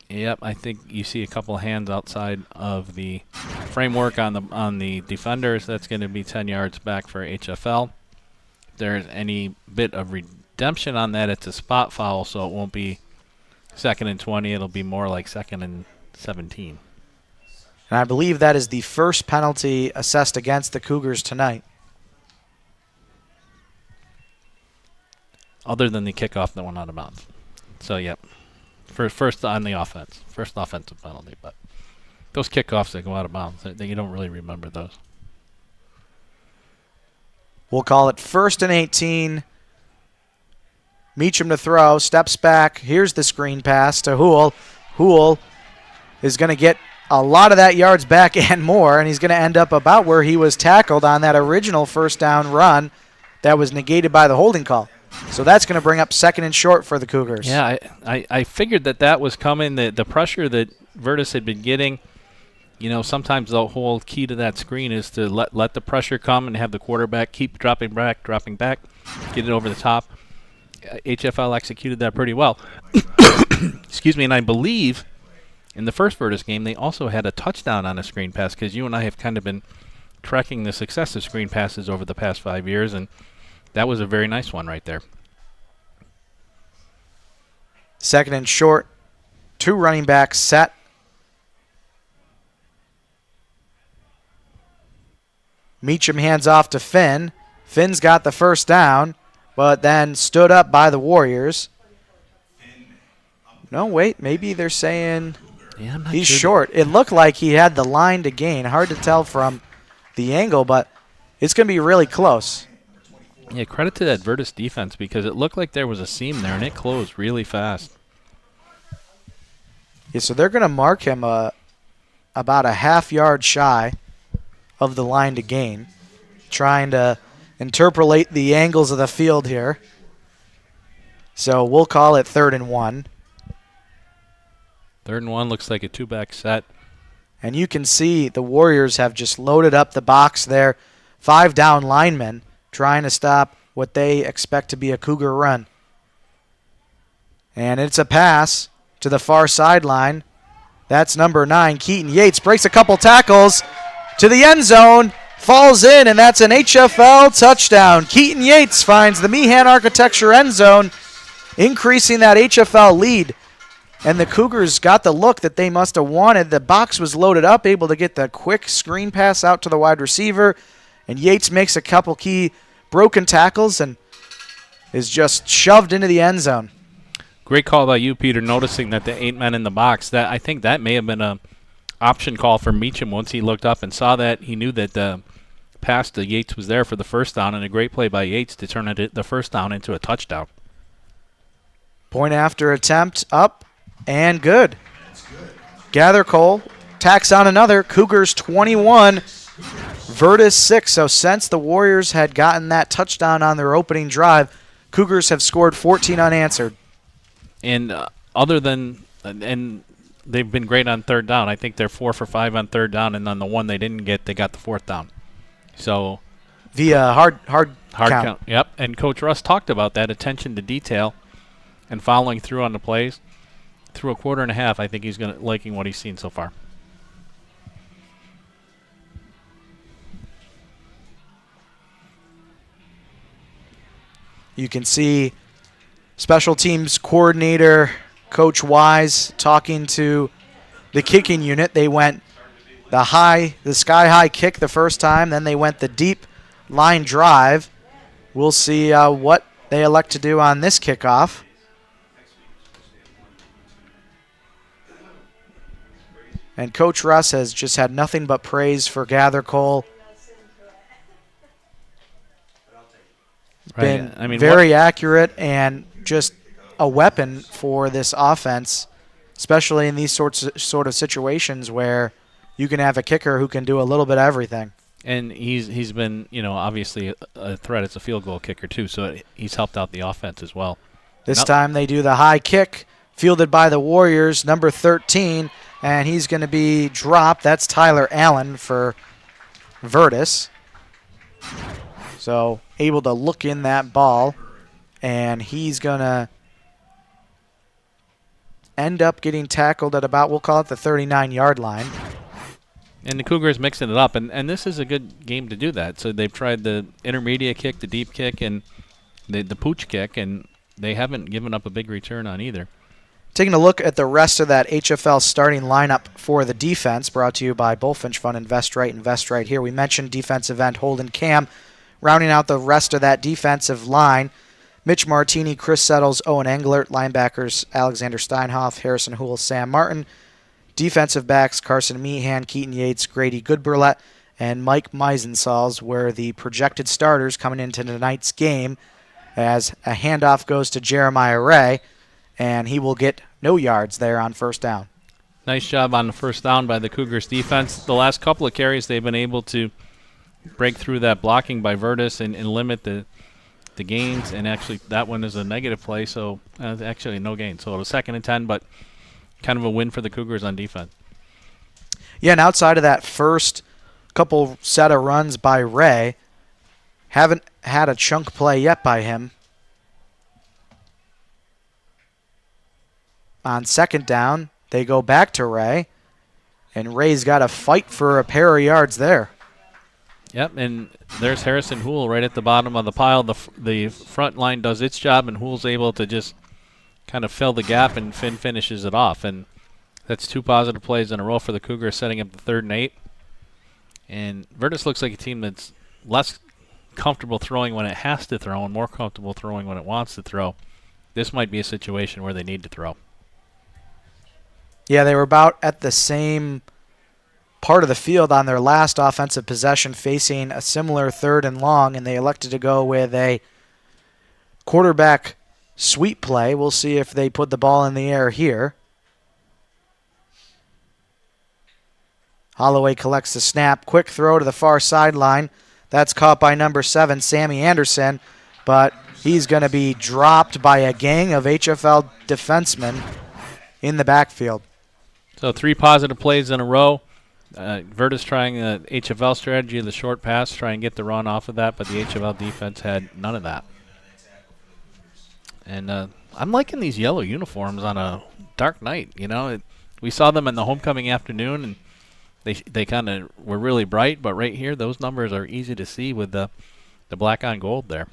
Yep, I think you see a couple of hands outside of the framework on the defenders. That's going to be 10 yards back for HFL. If there's any bit of redemption on that, it's a spot foul, so it won't be 2nd and 20. It'll be more like 2nd and 17. And I believe that is the first penalty assessed against the Cougars tonight. Other than the kickoff that went out of bounds. So, yep. First on the offense. First offensive penalty. But those kickoffs that go out of bounds, you don't really remember those. We'll call it 1st and 18. Meacham to throw. Steps back. Here's the screen pass to Houle. Houle is going to get a lot of that yards back and more, and he's going to end up about where he was tackled on that original first down run that was negated by the holding call. So that's going to bring up 2nd and short for the Cougars. Yeah, I figured that was coming. The pressure that Vertus had been getting, sometimes the whole key to that screen is to let the pressure come and have the quarterback keep dropping back, get it over the top. HFL executed that pretty well. Excuse me, and I believe in the first Vertus game they also had a touchdown on a screen pass, because you and I have kind of been tracking the success of screen passes over the past 5 years, and that was a very nice one right there. 2nd and short. 2 running backs set. Meacham hands off to Finn. Finn's got the first down, but then stood up by the Warriors. No, wait, maybe they're saying he's short. It looked like he had the line to gain. Hard to tell from the angle, but it's going to be really close. Yeah, credit to that Vertus defense, because it looked like there was a seam there, and it closed really fast. Yeah, so they're going to mark him about a half yard shy of the line to gain, trying to interpolate the angles of the field here. So we'll call it 3rd and 1. 3rd and 1 looks like a 2-back set. And you can see the Warriors have just loaded up the box there. 5 down linemen trying to stop what they expect to be a Cougar run. And it's a pass to the far sideline. That's number 9, Keaton Yates. Breaks a couple tackles to the end zone. Falls in, and that's an HFL touchdown. Keaton Yates finds the Meehan Architecture end zone, increasing that HFL lead. And the Cougars got the look that they must have wanted. The box was loaded up, able to get the quick screen pass out to the wide receiver. And Yates makes a couple key broken tackles and is just shoved into the end zone. Great call by you, Peter, noticing that the 8 men in the box. That I think that may have been a option call for Meacham. Once he looked up and saw that, he knew that the pass to Yates was there for the first down, and a great play by Yates to turn the first down into a touchdown. Point after attempt up and good. Gather Cole tacks on another. Cougars 21, Vertus 6. So since the Warriors had gotten that touchdown on their opening drive, Cougars have scored 14 unanswered. And other than and they've been great on 3rd down. I think they're 4 for 5 on 3rd down, and on the one they didn't get, they got the 4th down. So via hard count. Yep. And Coach Russ talked about that attention to detail and following through on the plays. Through a quarter and a half, I think he's liking what he's seen so far. You can see special teams coordinator Coach Wise talking to the kicking unit. They went the sky high kick the first time, then they went the deep line drive. We'll see what they elect to do on this kickoff. And Coach Russ has just had nothing but praise for Gather Cole. Been very accurate and just a weapon for this offense, especially in these sort of situations where you can have a kicker who can do a little bit of everything. And he's been, obviously a threat as a field goal kicker too, so he's helped out the offense as well. This time they do the high kick, fielded by the Warriors, number 13, and he's going to be dropped. That's Tyler Allen for Vertus. So able to look in that ball, and he's going to end up getting tackled at about, we'll call it the 39-yard line. And the Cougars mixing it up, and this is a good game to do that. So they've tried the intermediate kick, the deep kick, and the pooch kick, and they haven't given up a big return on either. Taking a look at the rest of that HFL starting lineup for the defense, brought to you by Bullfinch Fund. Invest right here. We mentioned defensive end Holden Cam. Rounding out the rest of that defensive line, Mitch Martini, Chris Settles, Owen Englert. Linebackers Alexander Steinhoff, Harrison Houle, Sam Martin. Defensive backs Carson Meehan, Keaton Yates, Grady Goodburlett, and Mike Meisensalz were the projected starters coming into tonight's game, as a handoff goes to Jeremiah Ray, and he will get no yards there on first down. Nice job on the first down by the Cougars defense. The last couple of carries they've been able to break through that blocking by Vertus and limit the gains, and actually that one is a negative play, so actually no gain. So it was 2nd and 10, but kind of a win for the Cougars on defense. Yeah, and outside of that first couple set of runs by Ray, haven't had a chunk play yet by him. On 2nd down, they go back to Ray, and Ray's got to fight for a pair of yards there. Yep, and there's Harrison Houle right at the bottom of the pile. The front line does its job, and Houle's able to just kind of fill the gap, and Finn finishes it off. And that's 2 positive plays in a row for the Cougars, setting up the 3rd and 8. And Vertus looks like a team that's less comfortable throwing when it has to throw and more comfortable throwing when it wants to throw. This might be a situation where they need to throw. Yeah, they were about at the same part of the field on their last offensive possession, facing a similar 3rd and long, and they elected to go with a quarterback sweep play. We'll see if they put the ball in the air here. Holloway collects the snap. Quick throw to the far sideline. That's caught by number 7, Sammy Anderson, but he's going to be dropped by a gang of HFL defensemen in the backfield. So 3 positive plays in a row. Vertus trying the HFL strategy of the short pass, try and get the run off of that, but the HFL defense had none of that. And I'm liking these yellow uniforms on a dark night. We saw them in the homecoming afternoon, and they kind of were really bright, but right here, those numbers are easy to see with the black on gold there.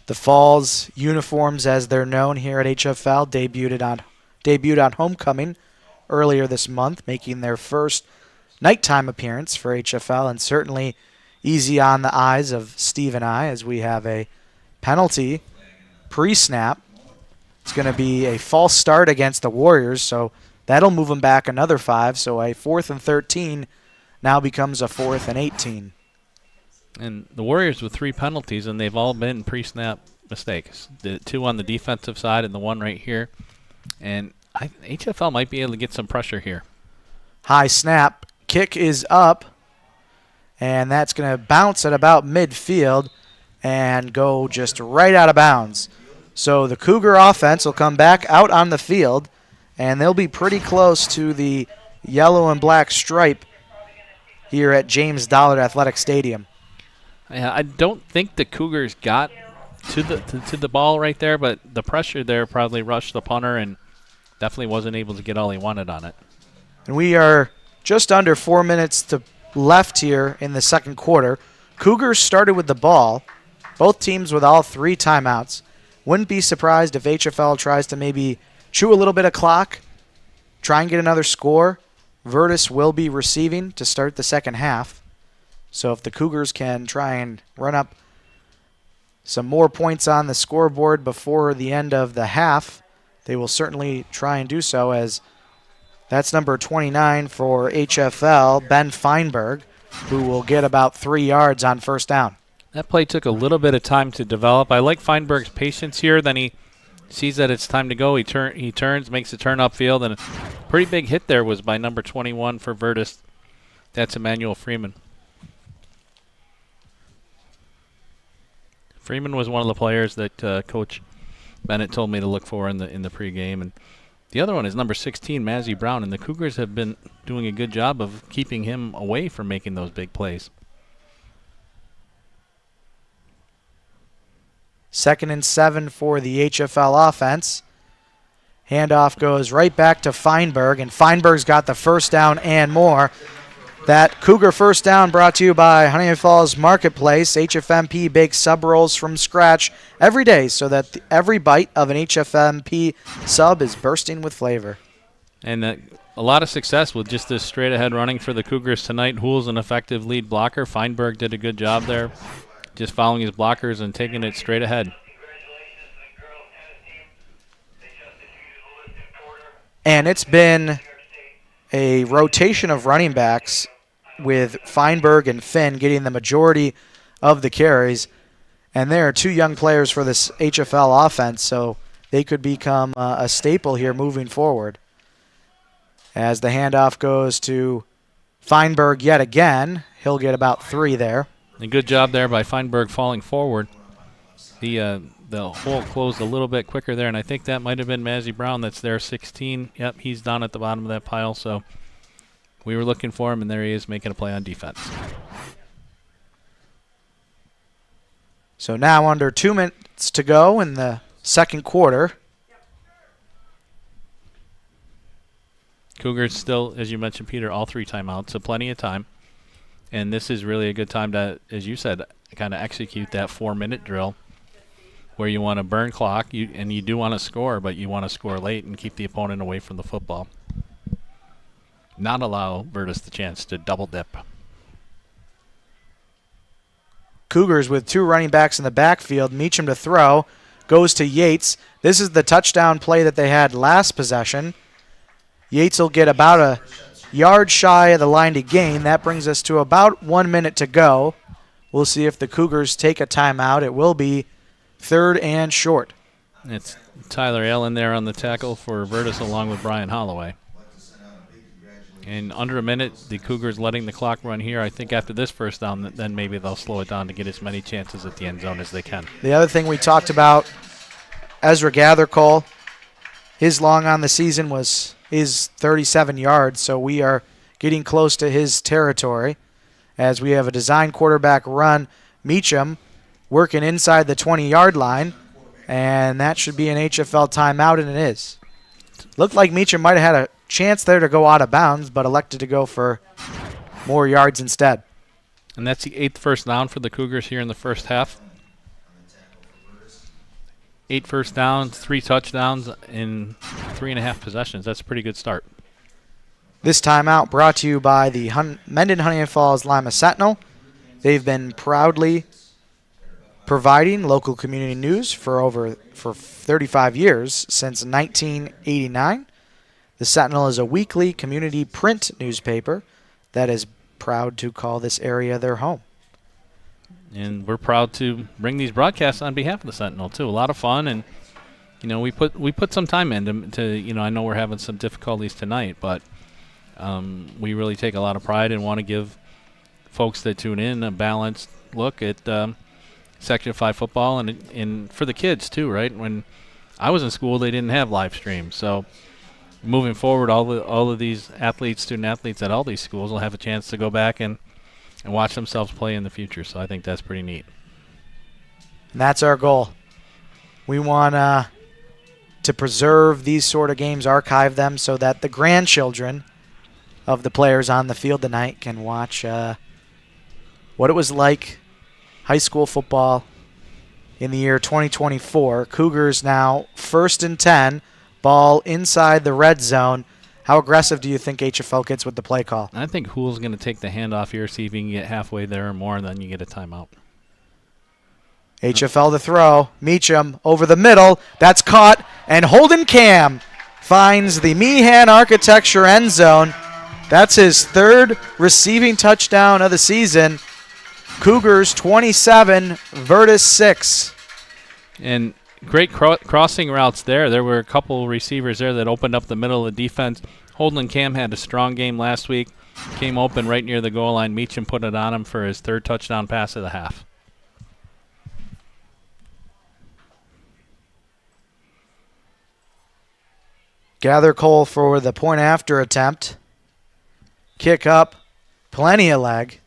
The Falls uniforms, as they're known here at HFL, debuted on homecoming earlier this month, making their first nighttime appearance for HFL, and certainly easy on the eyes of Steve and I, as we have a penalty pre-snap. It's going to be a false start against the Warriors, so that'll move them back another 5. So a 4th and 13 now becomes a 4th and 18. And the Warriors with 3 penalties, and they've all been pre-snap mistakes. The 2 on the defensive side and the 1 right here. And HFL might be able to get some pressure here. High snap. Kick is up, and that's going to bounce at about midfield and go just right out of bounds. So the Cougar offense will come back out on the field, and they'll be pretty close to the yellow and black stripe here at James Dollard Athletic Stadium. Yeah, I don't think the Cougars got to the ball right there, but the pressure there probably rushed the punter and definitely wasn't able to get all he wanted on it. And we are just under 4 minutes left here in the 2nd quarter. Cougars started with the ball, both teams with all 3 timeouts. Wouldn't be surprised if HFL tries to maybe chew a little bit of clock, try and get another score. Vertus will be receiving to start the 2nd half. So if the Cougars can try and run up some more points on the scoreboard before the end of the half, they will certainly try and do so, as that's number 29 for HFL, Ben Feinberg, who will get about 3 yards on first down. That play took a little bit of time to develop. I like Feinberg's patience here. Then he sees that it's time to go. He turns, makes a turn upfield, and a pretty big hit there was by number 21 for Vertus. That's Emmanuel Freeman. Freeman was one of the players that Coach Bennett told me to look for in the pregame, and the other one is number 16, Mazzy Brown, and the Cougars have been doing a good job of keeping him away from making those big plays. 2nd and 7 for the HFL offense. Handoff goes right back to Feinberg, and Feinberg's got the first down and more. That Cougar first down brought to you by Honeoye Falls Marketplace. HFMP bakes sub rolls from scratch every day so that every bite of an HFMP sub is bursting with flavor. And a lot of success with just this straight-ahead running for the Cougars tonight. Hool's an effective lead blocker. Feinberg did a good job there, just following his blockers and taking it straight ahead. And it's been a rotation of running backs with Feinberg and Finn getting the majority of the carries. And there are two young players for this HFL offense, so they could become a staple here moving forward. As the handoff goes to Feinberg yet again, he'll get about 3 there. A good job there by Feinberg falling forward. The hole closed a little bit quicker there, and I think that might have been Mazzy Brown that's there, 16. Yep, he's down at the bottom of that pile, so we were looking for him, and there he is making a play on defense. So now under 2 minutes to go in the second quarter. Cougars still, as you mentioned, Peter, all 3 timeouts, so plenty of time. And this is really a good time to, as you said, kind of execute that 4-minute drill where you want to burn clock, and you do want to score, but you want to score late and keep the opponent away from the football. Not allow Vertus the chance to double dip. Cougars with 2 running backs in the backfield. Meacham to throw. Goes to Yates. This is the touchdown play that they had last possession. Yates will get about a yard shy of the line to gain. That brings us to about 1 minute to go. We'll see if the Cougars take a timeout. It will be 3rd and short. It's Tyler Allen there on the tackle for Vertus along with Brian Holloway. And under a minute, the Cougars letting the clock run here. I think after this first down, then maybe they'll slow it down to get as many chances at the end zone as they can. The other thing we talked about, Ezra Gathercole, his long on the season is 37 yards, so we are getting close to his territory as we have a design quarterback run. Meacham working inside the 20-yard line, and that should be an HFL timeout, and it is. Looked like Meacham might have had a chance there to go out of bounds, but elected to go for more yards instead. And that's the 8th first down for the Cougars here in the first half. 8 first downs, 3 touchdowns in 3.5 possessions. That's a pretty good start. This timeout brought to you by the Mendon-Honeoye Falls-Lima Sentinel. They've been proudly providing local community news for 35 years, since 1989. The Sentinel is a weekly community print newspaper that is proud to call this area their home. And we're proud to bring these broadcasts on behalf of the Sentinel too. A lot of fun, and we put some time into I know we're having some difficulties tonight, but we really take a lot of pride and want to give folks that tune in a balanced look at Section 5 football and for the kids too, right? When I was in school, they didn't have live streams, so moving forward, all of these student athletes at all these schools will have a chance to go back and watch themselves play in the future. So I think that's pretty neat. And that's our goal. We want to preserve these sort of games, archive them so that the grandchildren of the players on the field tonight can watch what it was like high school football in the year 2024. Cougars now 1st and 10, ball inside the red zone. How aggressive do you think HFL gets with the play call? I think Hool's going to take the handoff here, see if he can get halfway there or more, and then you get a timeout. HFL to throw. Meacham over the middle. That's caught, and Holden Cam finds the Meehan Architecture end zone. That's his 3rd receiving touchdown of the season. Cougars 27, Vertus 6. And Great crossing routes there. There were a couple receivers there that opened up the middle of the defense. Holden and Cam had a strong game last week. Came open right near the goal line. Meacham put it on him for his 3rd touchdown pass of the half. Gather Cole for the point after attempt. Kick up. Plenty of leg.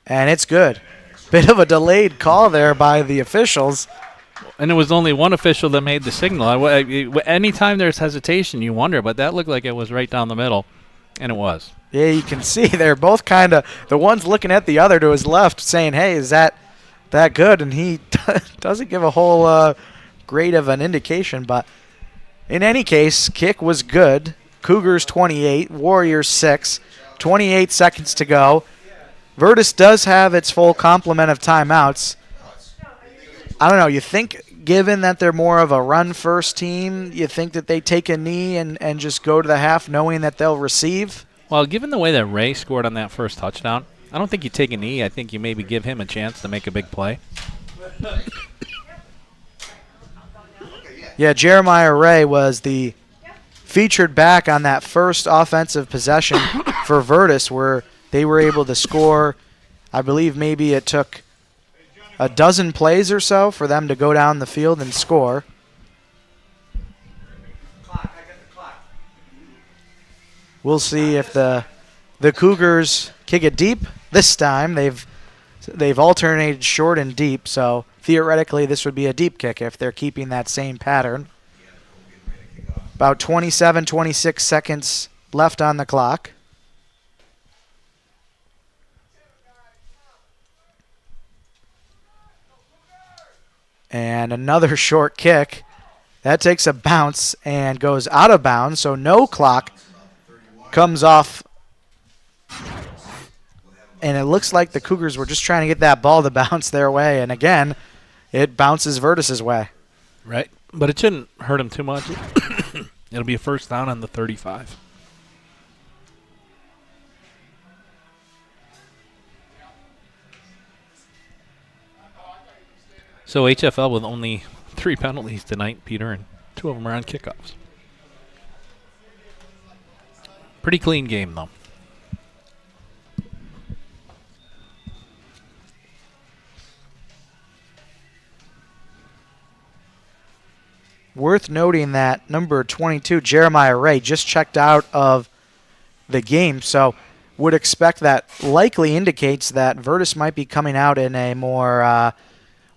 And it's good. Bit of a delayed call there by the officials. And it was only one official that made the signal. Anytime there's hesitation, you wonder, but that looked like it was right down the middle, and it was. Yeah, you can see they're both kind of, the one's looking at the other to his left saying, hey, is that good? And he doesn't give a whole great of an indication, but in any case, kick was good. Cougars 28, Warriors 6, 28 seconds to go. Vertus does have its full complement of timeouts. I don't know, you think given that they're more of a run-first team, you think that they take a knee and just go to the half knowing that they'll receive? Well, given the way that Ray scored on that first touchdown, I don't think you take a knee. I think you maybe give him a chance to make a big play. Yeah, Jeremiah Ray was the featured back on that first offensive possession for Vertus where they were able to score. I believe maybe it took a dozen plays or so for them to go down the field and score. We'll see if the Cougars kick it deep this time. They've alternated short and deep, so theoretically this would be a deep kick if they're keeping that same pattern. About 27, 26 seconds left on the clock. And another short kick. That takes a bounce and goes out of bounds, so no clock comes off. And it looks like the Cougars were just trying to get that ball to bounce their way. And again, it bounces Vertus's way. Right. But it shouldn't hurt him too much. It'll be a first down on the 35. So HFL with only 3 penalties tonight, Peter, and 2 of them are on kickoffs. Pretty clean game, though. Worth noting that number 22, Jeremiah Ray, just checked out of the game, so would expect that likely indicates that Vertus might be coming out in a more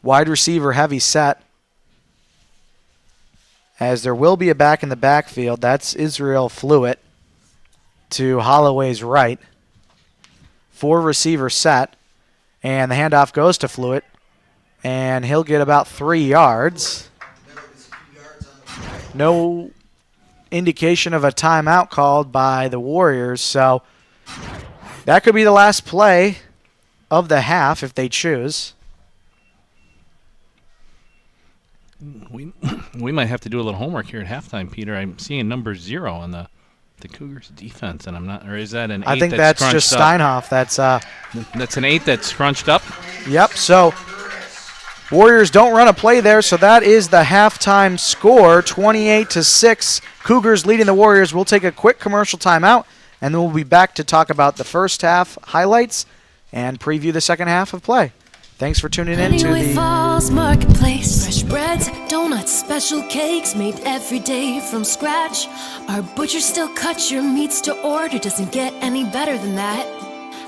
wide receiver heavy set, as there will be a back in the backfield. That's Israel Fluitt to Holloway's right. 4 receiver set, and the handoff goes to Fluitt, and he'll get about 3 yards. No indication of a timeout called by the Warriors, so that could be the last play of the half if they choose. We might have to do a little homework here at halftime, Peter. I'm seeing number 0 on the Cougars defense, and I'm not. Or is that an 8? I think that's just Steinhoff. That's an 8 that's scrunched up. Yep. So Warriors don't run a play there, so that is the halftime score, 28-6. Cougars leading the Warriors. We'll take a quick commercial timeout, and then we'll be back to talk about the first half highlights and preview the second half of play. Thanks for tuning in to Honeoye the Falls Marketplace. Fresh breads, donuts, special cakes made every day from scratch. Our butcher still cuts your meats to order. Doesn't get any better than that.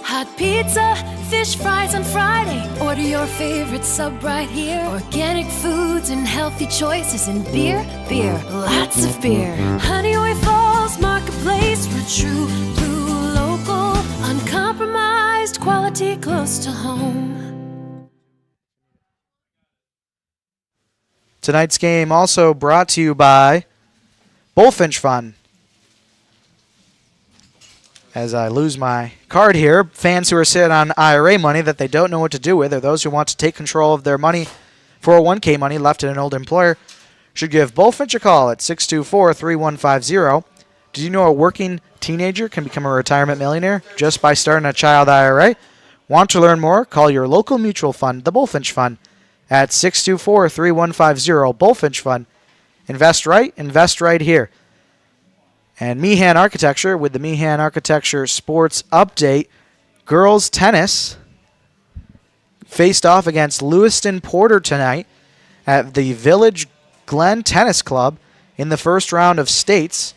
Hot pizza, fish fries on Friday. Order your favorite sub right here. Organic foods and healthy choices, and beer, lots of beer. Honeoye Falls Marketplace, we're true blue local, uncompromised quality close to home. Tonight's game also brought to you by Bullfinch Fund. As I lose my card here, fans who are sitting on IRA money that they don't know what to do with, or those who want to take control of their money, 401k money left in an old employer, should give Bullfinch a call at 624-3150. Did you know a working teenager can become a retirement millionaire just by starting a child IRA? Want to learn more? Call your local mutual fund, the Bullfinch Fund, at 624-3150. Bullfinch Fund. Invest right here. And Meehan Architecture with the Meehan Architecture Sports Update. Girls tennis faced off against Lewiston Porter tonight at the Village Glen Tennis Club in the first round of states.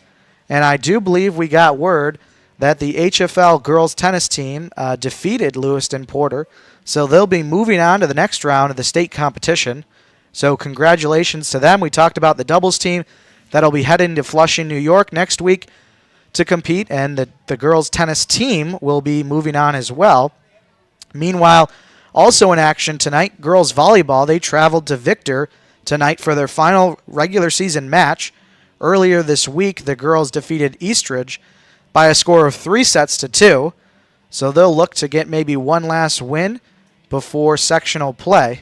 And I do believe we got word that the HFL girls tennis team defeated Lewiston Porter. So they'll be moving on to the next round of the state competition. So congratulations to them. We talked about the doubles team that'll be heading to Flushing, New York next week to compete, and the girls tennis team will be moving on as well. Meanwhile, also in action tonight, girls volleyball. They traveled to Victor tonight for their final regular season match. Earlier this week, the girls defeated Eastridge by a score of 3-2. So they'll look to get maybe one last win before sectional play.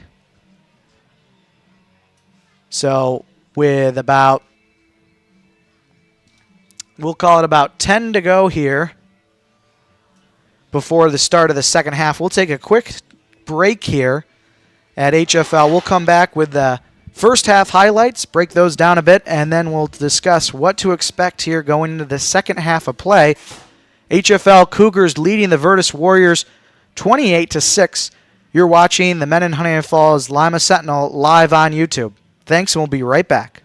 So with about, we'll call it about 10 to go here before the start of the second half. We'll take a quick break here at HFL. We'll come back with the first half highlights, break those down a bit, and then we'll discuss what to expect here going into the second half of play. HFL Cougars leading the Vertus Warriors 28-6. You're watching the Mendon-Honeoye Falls-Lima Sentinel live on YouTube. Thanks, and we'll be right back.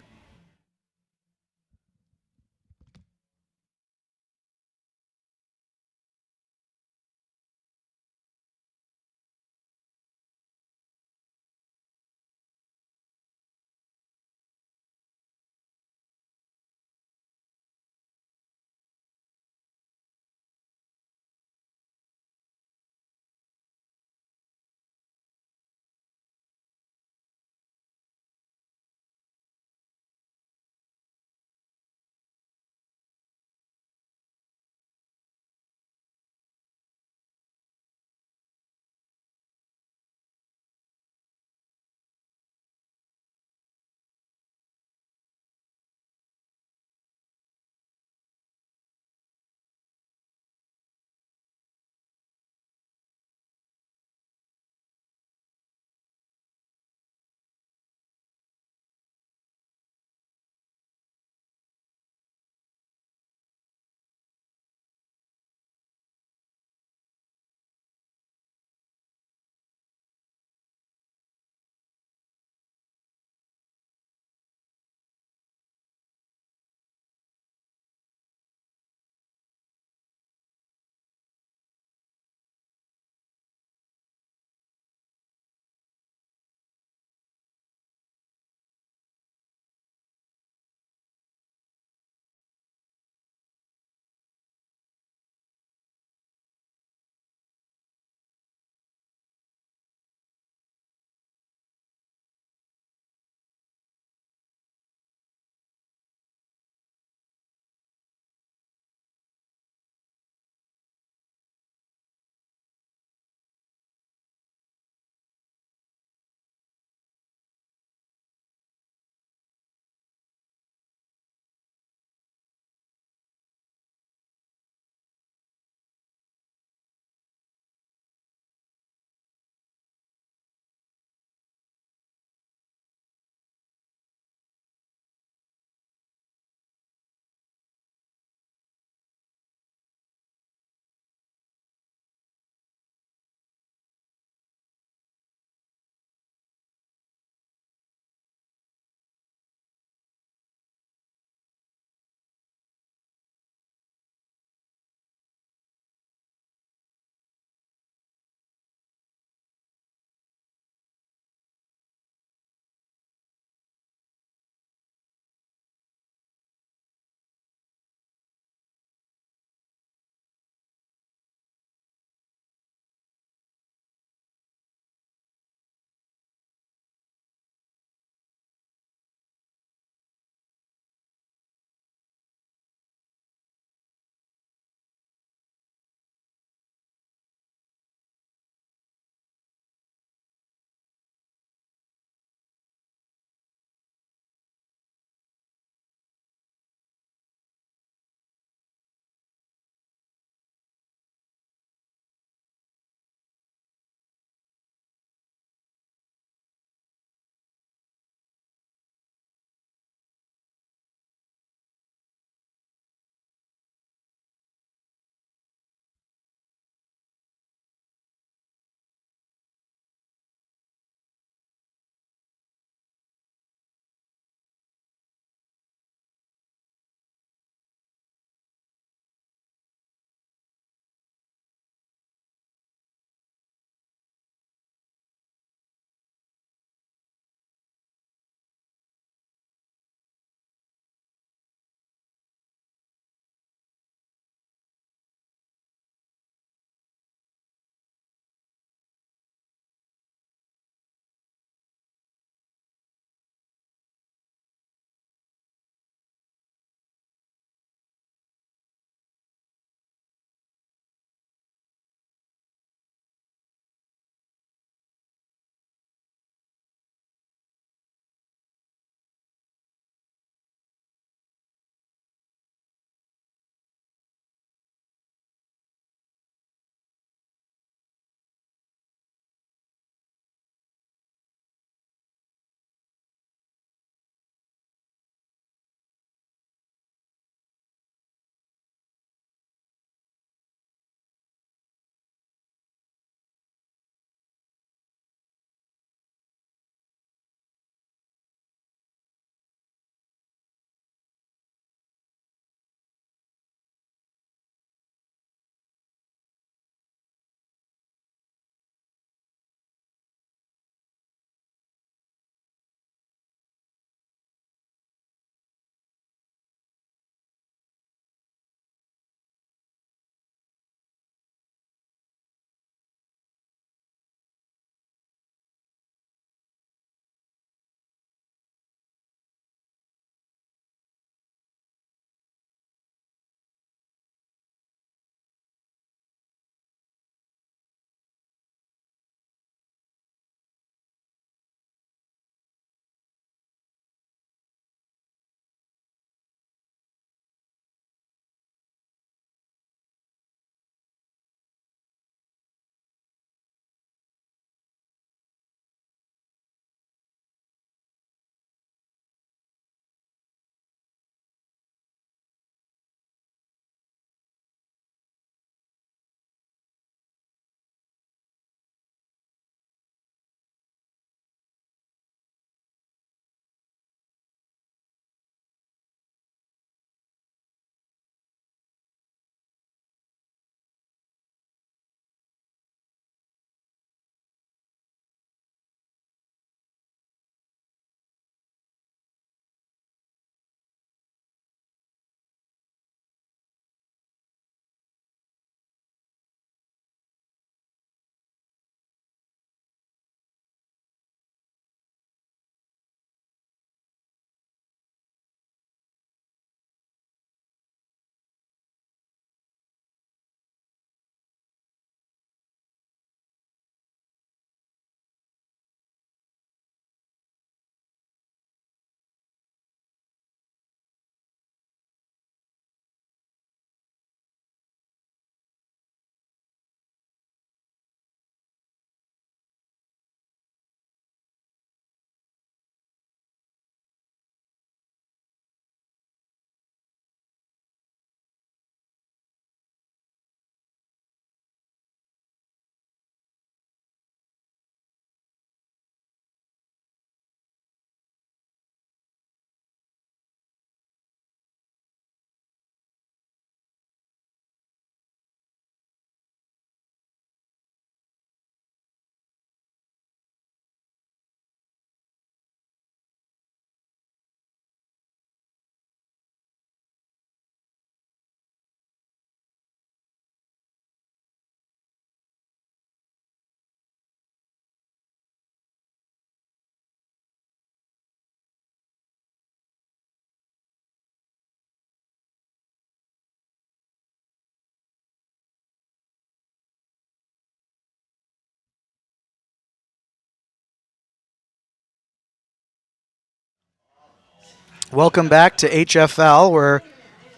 Welcome back to HFL. We're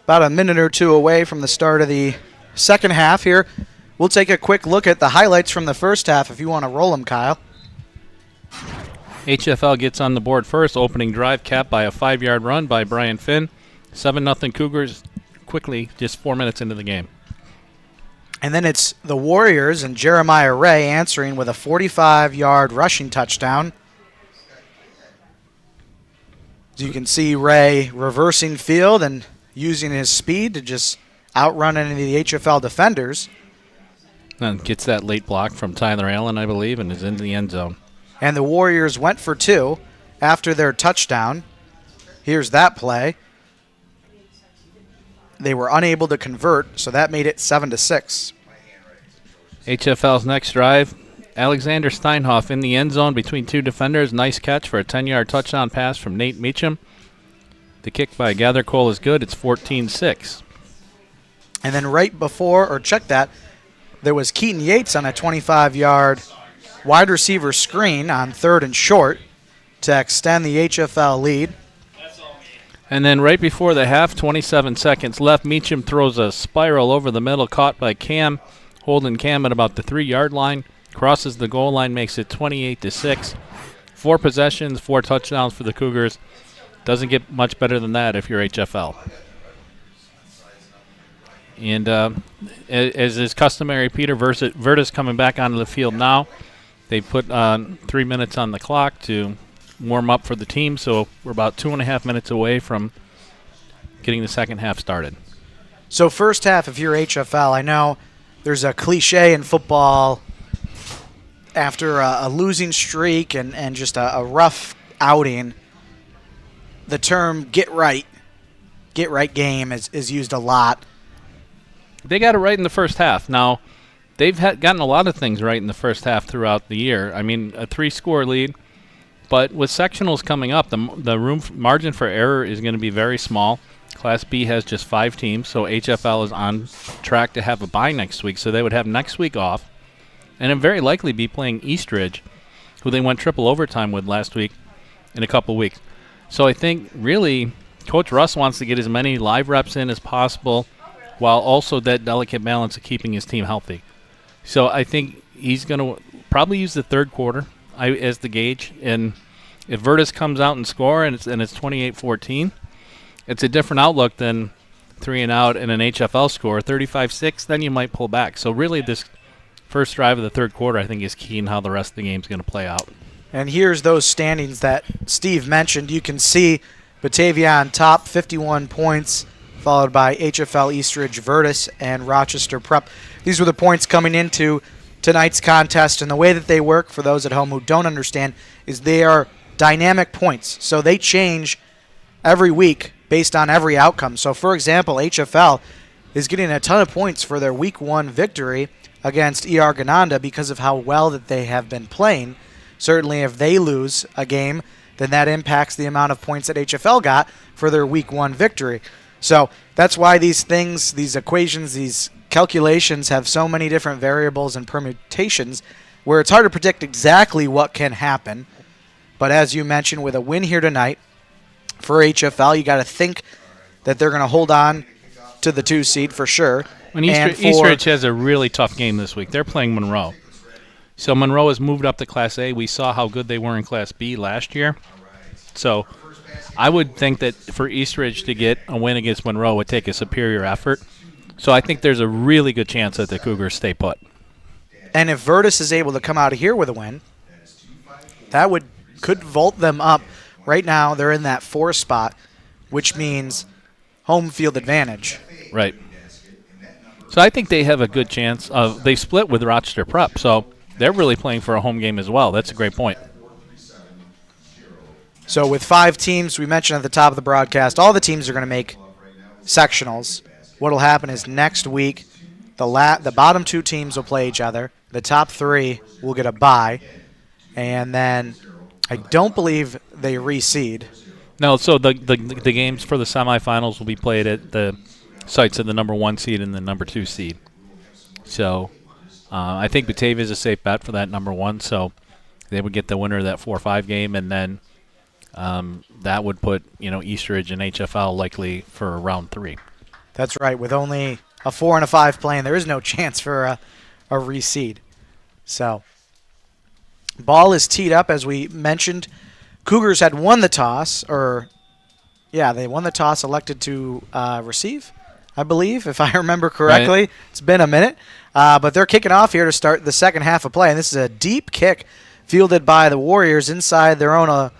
about a minute or two away from the start of the second half here. We'll take a quick look at the highlights from the first half if you want to roll them, Kyle. HFL gets on the board first. Opening drive capped by a 5-yard run by Brian Finn. 7-0 Cougars quickly, just 4 minutes into the game. And then it's the Warriors and Jeremiah Ray answering with a 45-yard rushing touchdown. As you can see, Ray reversing field and using his speed to just outrun any of the HFL defenders. And gets that late block from Tyler Allen, I believe, and is into the end zone. And the Warriors went for 2 after their touchdown. Here's that play. They were unable to convert, so that made it 7-6. HFL's next drive, Alexander Steinhoff in the end zone between 2 defenders. Nice catch for a 10-yard touchdown pass from Nate Meacham. The kick by Gather Cole is good. It's 14-6. And then right before, or check that, there was Keaton Yates on a 25-yard wide receiver screen on 3rd and short to extend the HFL lead. And then right before the half, 27 seconds left, Meacham throws a spiral over the middle, caught by Cam, holding Cam at about the 3-yard line, crosses the goal line, makes it 28-6. 4 possessions, 4 touchdowns for the Cougars. Doesn't get much better than that if you're HFL. And as is customary, Peter, Vertus coming back onto the field now. They put 3 minutes on the clock to warm up for the team, so we're about 2.5 minutes away from getting the second half started. So first half, if you're HFL, I know there's a cliche in football after a losing streak and just a rough outing. The term get right game is used a lot. They got it right in the first half. Now, they've gotten a lot of things right in the first half throughout the year. I mean, a 3-score lead. But with sectionals coming up, the margin for error is going to be very small. Class B has just 5 teams, so HFL is on track to have a bye next week. So they would have next week off, and then very likely be playing Eastridge, who they went triple overtime with last week, in a couple weeks. So I think really Coach Russ wants to get as many live reps in as possible, while also that delicate balance of keeping his team healthy. So I think he's going to probably use the third quarter as the gauge, and if Vertus comes out and score and it's 28-14, it's a different outlook than 3 and out and an HFL score 35-6. Then you might pull back. So really, this first drive of the third quarter, I think, is key in how the rest of the game is going to play out. And here's those standings that Steve mentioned. You can see Batavia on top, 51 points, followed by HFL, Eastridge, Vertus, and Rochester Prep. These were the points coming into tonight's contest, and the way that they work, for those at home who don't understand, is they are dynamic points. So they change every week based on every outcome. So, for example, HFL is getting a ton of points for their Week 1 victory against ER Gananda because of how well that they have been playing. Certainly, if they lose a game, then that impacts the amount of points that HFL got for their Week 1 victory. So that's why these things, these equations, these calculations have so many different variables and permutations where it's hard to predict exactly what can happen. But as you mentioned, with a win here tonight for HFL, you got to think that they're going to hold on to the 2 seed for sure. And Eastridge has a really tough game this week. They're playing Monroe. So Monroe has moved up to Class A. We saw how good they were in Class B last year. So I would think that for Eastridge to get a win against Monroe would take a superior effort. So I think there's a really good chance that the Cougars stay put. And if Vertus is able to come out of here with a win, that could vault them up. Right now they're in that 4 spot, which means home field advantage. Right. So I think they have a good chance of – they split with Rochester Prep, so they're really playing for a home game as well. That's a great point. So with 5 teams, we mentioned at the top of the broadcast, all the teams are going to make sectionals. What will happen is next week, the bottom 2 teams will play each other. The top 3 will get a bye. And then I don't believe they reseed. No, so the games for the semifinals will be played at the sites of the number 1 seed and the number 2 seed. So I think Batavia is a safe bet for that number 1. So they would get the winner of that 4-5 game, and then that would put Eastridge and HFL likely for round 3. That's right. With only a 4 and a 5 playing, there is no chance for a reseed. So, ball is teed up, as we mentioned. Cougars had won the toss, they won the toss, elected to receive, I believe, if I remember correctly. Right. It's been a minute. But they're kicking off here to start the second half of play. And this is a deep kick fielded by the Warriors inside their own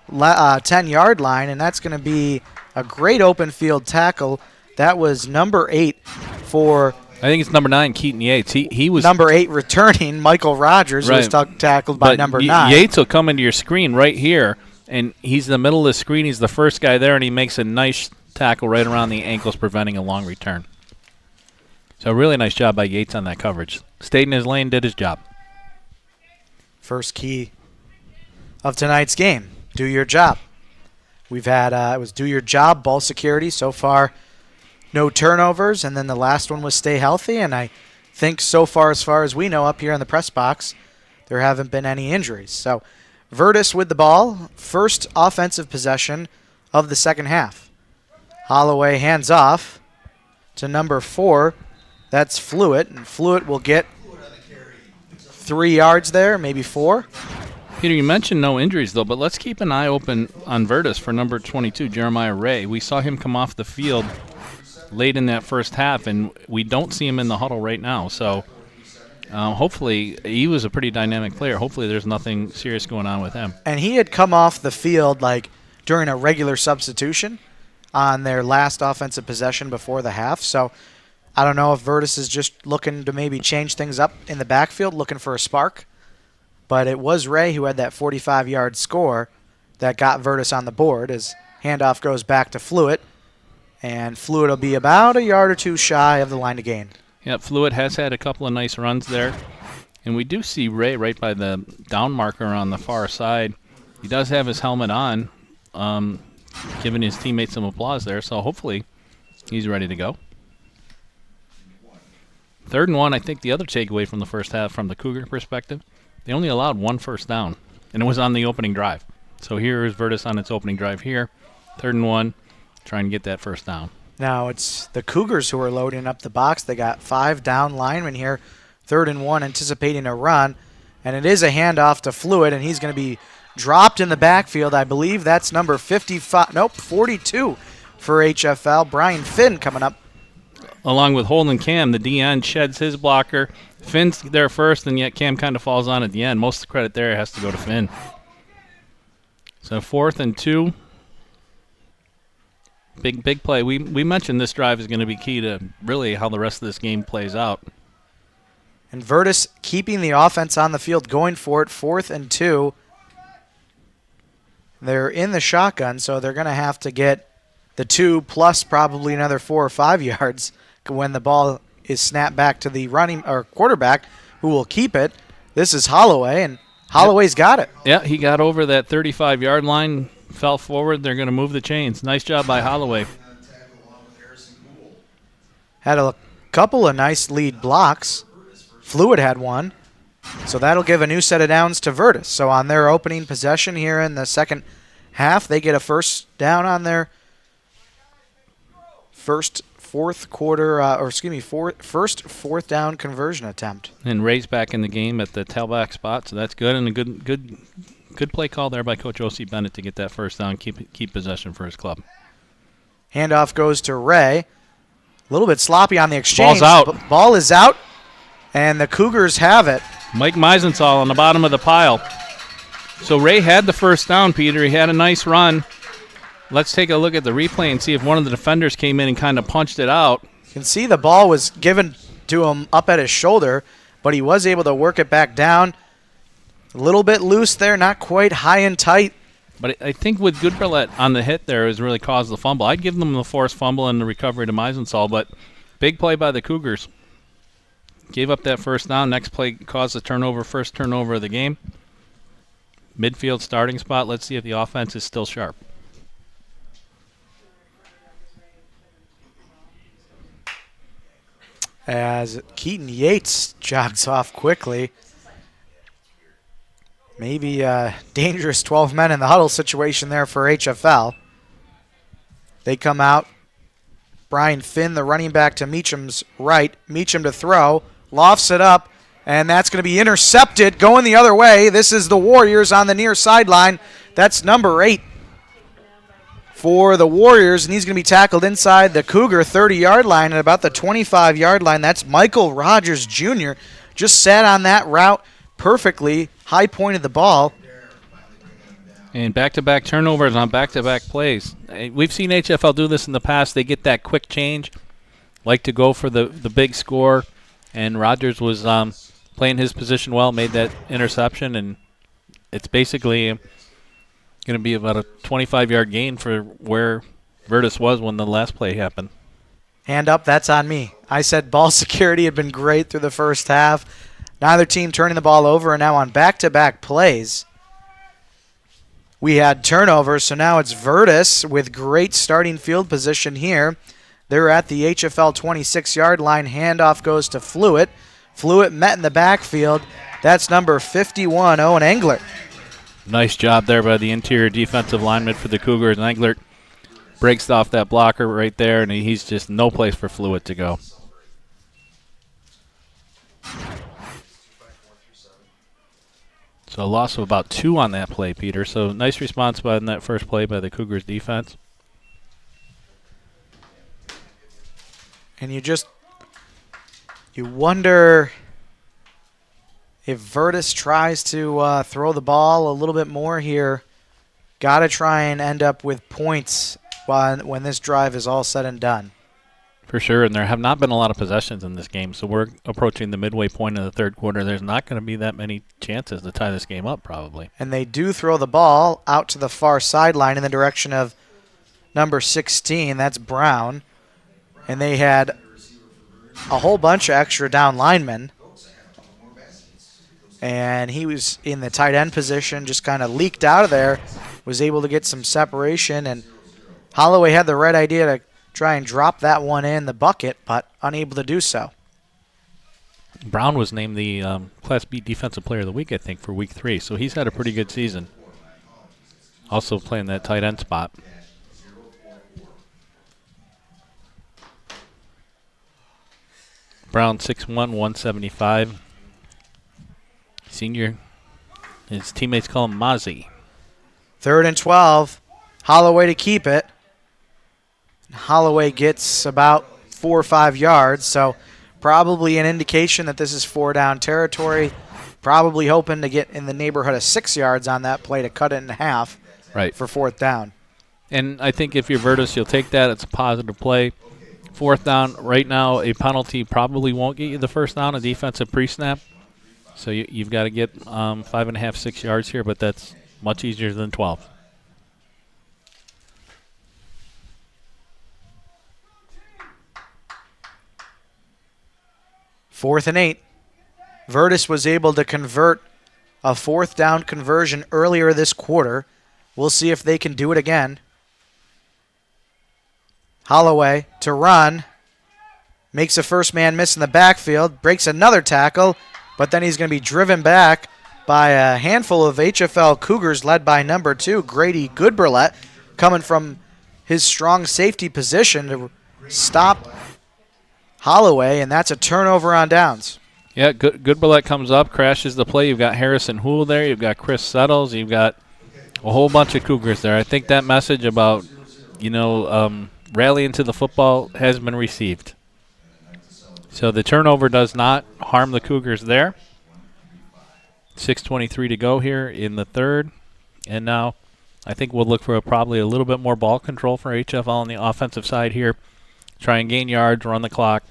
10-yard line, and that's going to be a great open field tackle. That was number 8 for... I think it's number 9, Keaton Yates. He was number 8 returning, Michael Rogers, right. who was tackled by number 9. Yates will come into your screen right here, and he's in the middle of the screen. He's the first guy there, and he makes a nice tackle right around the ankles, preventing a long return. So really nice job by Yates on that coverage. Stayed in his lane, did his job. First key of tonight's game, do your job. We've had, it was do your job, ball security. So far, no turnovers, and then the last one was stay healthy, and I think so far as we know up here in the press box, there haven't been any injuries. So Vertus with the ball, first offensive possession of the second half. Holloway hands off to number 4. That's Fluid, and Fluid will get 3 yards there, maybe 4. Peter, you mentioned no injuries, though, but let's keep an eye open on Vertus for number 22, Jeremiah Ray. We saw him come off the field late in that first half, and we don't see him in the huddle right now. So hopefully, he was a pretty dynamic player. Hopefully there's nothing serious going on with him. And he had come off the field like during a regular substitution on their last offensive possession before the half. So I don't know if Vertus is just looking to maybe change things up in the backfield, looking for a spark. But it was Ray who had that 45-yard score that got Vertus on the board as handoff goes back to Fluid. And Fluid will be about a yard or 2 shy of the line to gain. Yeah, Fluid has had a couple of nice runs there. And we do see Ray right by the down marker on the far side. He does have his helmet on, giving his teammates some applause there. So hopefully he's ready to go. 3rd and 1, I think the other takeaway from the first half from the Cougar perspective, they only allowed 1 first down, and it was on the opening drive. So here is Vertus on its opening drive here. 3rd and 1, trying to get that first down. Now it's the Cougars who are loading up the box. They got 5 down linemen here. 3rd and 1, anticipating a run. And it is a handoff to Fluid, and he's going to be dropped in the backfield. I believe that's number 42 for HFL. Brian Finn coming up. Along with Holden Cam, the DN sheds his blocker. Finn's there first, and yet Cam kind of falls on at the end. Most of the credit there has to go to Finn. So 4th and 2. Big play. We mentioned this drive is going to be key to really how the rest of this game plays out. And Vertus keeping the offense on the field, going for it. 4th and 2. They're in the shotgun, so they're going to have to get the 2 plus probably another 4 or 5 yards when the ball is snapped back to the running or quarterback, who will keep it. This is Holloway, and Holloway's got it. Yeah, he got over that 35-yard line, fell forward. They're going to move the chains. Nice job by Holloway. Had a couple of nice lead blocks. Fluid had one. So that'll give a new set of downs to Vertus. So on their opening possession here in the second half, they get a first down on their first fourth down conversion attempt. And Ray's back in the game at the tailback spot, so that's good. And a good play call there by Coach O.C. Bennett to get that first down, keep possession for his club. Handoff goes to Ray. A little bit sloppy on the exchange. Ball's out. Ball is out, and the Cougars have it. Mike Meisenthal on the bottom of the pile. So Ray had the first down, Peter. He had a nice run. Let's take a look at the replay and see if one of the defenders came in and kind of punched it out. You can see the ball was given to him up at his shoulder, but he was able to work it back down. A little bit loose there, not quite high and tight. But I think with Goodberlet on the hit there has really caused the fumble. I'd give them the forced fumble and the recovery to Meisenthal, but big play by the Cougars. Gave up that first down. Next play caused a turnover, first turnover of the game. Midfield starting spot. Let's see if the offense is still sharp. As Keaton Yates jogs off quickly. Maybe a dangerous 12 men in the huddle situation there for HFL. They come out. Brian Finn, the running back, to Meacham's right. Meacham to throw. Lofts it up. And that's going to be intercepted. Going the other way. This is the Warriors on the near sideline. That's number 8 for the Warriors. And he's going to be tackled inside the Cougar 30-yard line at about the 25-yard line. That's Michael Rogers Jr. Just sat on that route perfectly. High pointed the ball. And back-to-back turnovers on back-to-back plays. We've seen HFL do this in the past. They get that quick change, like to go for the big score. And Rogers was playing his position well, made that interception, and it's basically going to be about a 25-yard gain for where Vertus was when the last play happened. Hand up, that's on me. I said ball security had been great through the first half. Neither team turning the ball over, and now on back-to-back plays, we had turnovers, so now it's Vertus with great starting field position here. They're at the HFL 26-yard line. Handoff goes to Fluitt. Fluitt met in the backfield. That's number 51, Owen Englert. Nice job there by the interior defensive lineman for the Cougars. And Englert breaks off that blocker right there, and he's just no place for Fluitt to go. So a loss of about 2 on that play, Peter. So nice response on that first play by the Cougars defense. And you wonder if Vertus tries to throw the ball a little bit more here. Got to try and end up with points when this drive is all said and done. For sure, and there have not been a lot of possessions in this game, so we're approaching the midway point of the third quarter. There's not going to be that many chances to tie this game up, probably. And they do throw the ball out to the far sideline in the direction of number 16. That's Brown. And they had a whole bunch of extra down linemen. And he was in the tight end position, just kind of leaked out of there, was able to get some separation. And Holloway had the right idea to try and drop that one in the bucket, but unable to do so. Brown was named the Class B Defensive Player of the Week, I think, for Week 3, so he's had a pretty good season. Also playing that tight end spot. Brown 6'1", 175. Senior. His teammates call him Mozzie. 3rd and 12. Holloway to keep it. Holloway gets about 4 or 5 yards, so probably an indication that this is 4-down territory. Probably hoping to get in the neighborhood of 6 yards on that play to cut it in half for 4th down. And I think if you're Vertus, you'll take that. It's a positive play. 4th down, right now, a penalty probably won't get you the first down, a defensive pre-snap. So you've got to get 5.5, 6 yards here, but that's much easier than 12. Fourth and 8. Vertus was able to convert a 4th down conversion earlier this quarter. We'll see if they can do it again. Holloway to run. Makes a first man miss in the backfield. Breaks another tackle, but then he's going to be driven back by a handful of HFL Cougars led by number 2, Grady Goodberlet, coming from his strong safety position to stop Holloway, and that's a turnover on downs. Yeah, Goodberlet comes up, crashes the play. You've got Harrison Houle there. You've got Chris Settles. You've got a whole bunch of Cougars there. I think that message about, rallying to the football has been received. So the turnover does not harm the Cougars there. 6:23 to go here in the third. And now I think we'll look for probably a little bit more ball control for HFL on the offensive side here. Try and gain yards, run the clock,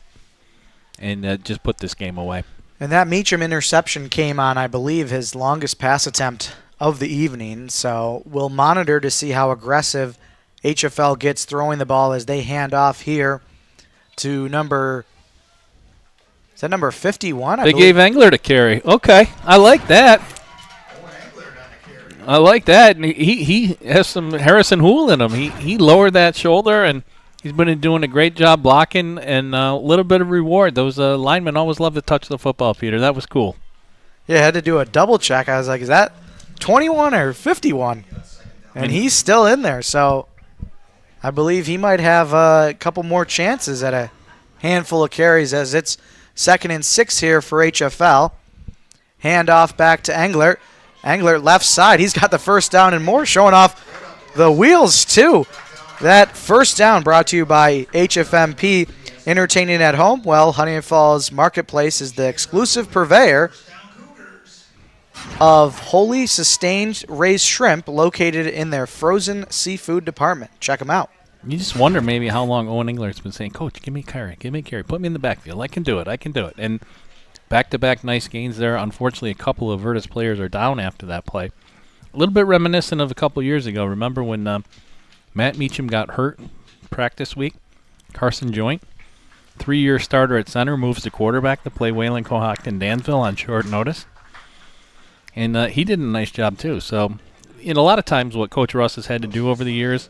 and just put this game away. And that Meacham interception came on, I believe, his longest pass attempt of the evening. So we'll monitor to see how aggressive HFL gets throwing the ball as they hand off here to number 51? They gave Englert a carry. Okay, I like that. I like that. And he has some Harrison Houle in him. He lowered that shoulder, and he's been doing a great job blocking and a little bit of reward. Those linemen always love to touch the football, Peter. That was cool. Yeah, I had to do a double check. I was like, is that 21 or 51. And he's still in there, so I believe he might have a couple more chances at a handful of carries as it's 2nd and 6 here for HFL. Handoff back to Englert. Englert left side. He's got the first down and more, showing off the wheels too. That first down brought to you by HFMP. Entertaining at home? Well, Honeoye Falls Marketplace is the exclusive purveyor of wholly sustained raised shrimp located in their frozen seafood department. Check them out. You just wonder maybe how long Owen Englert's been saying, Coach, give me a carry, put me in the backfield. I can do it. And back-to-back nice gains there. Unfortunately, a couple of Vertus players are down after that play. A little bit reminiscent of a couple years ago. Remember when Matt Meacham got hurt practice week? Carson Joint, 3-year starter at center, moves to quarterback to play Wayland Cohocton Dansville on short notice. And he did a nice job too. So, a lot of times what Coach Russ has had to do over the years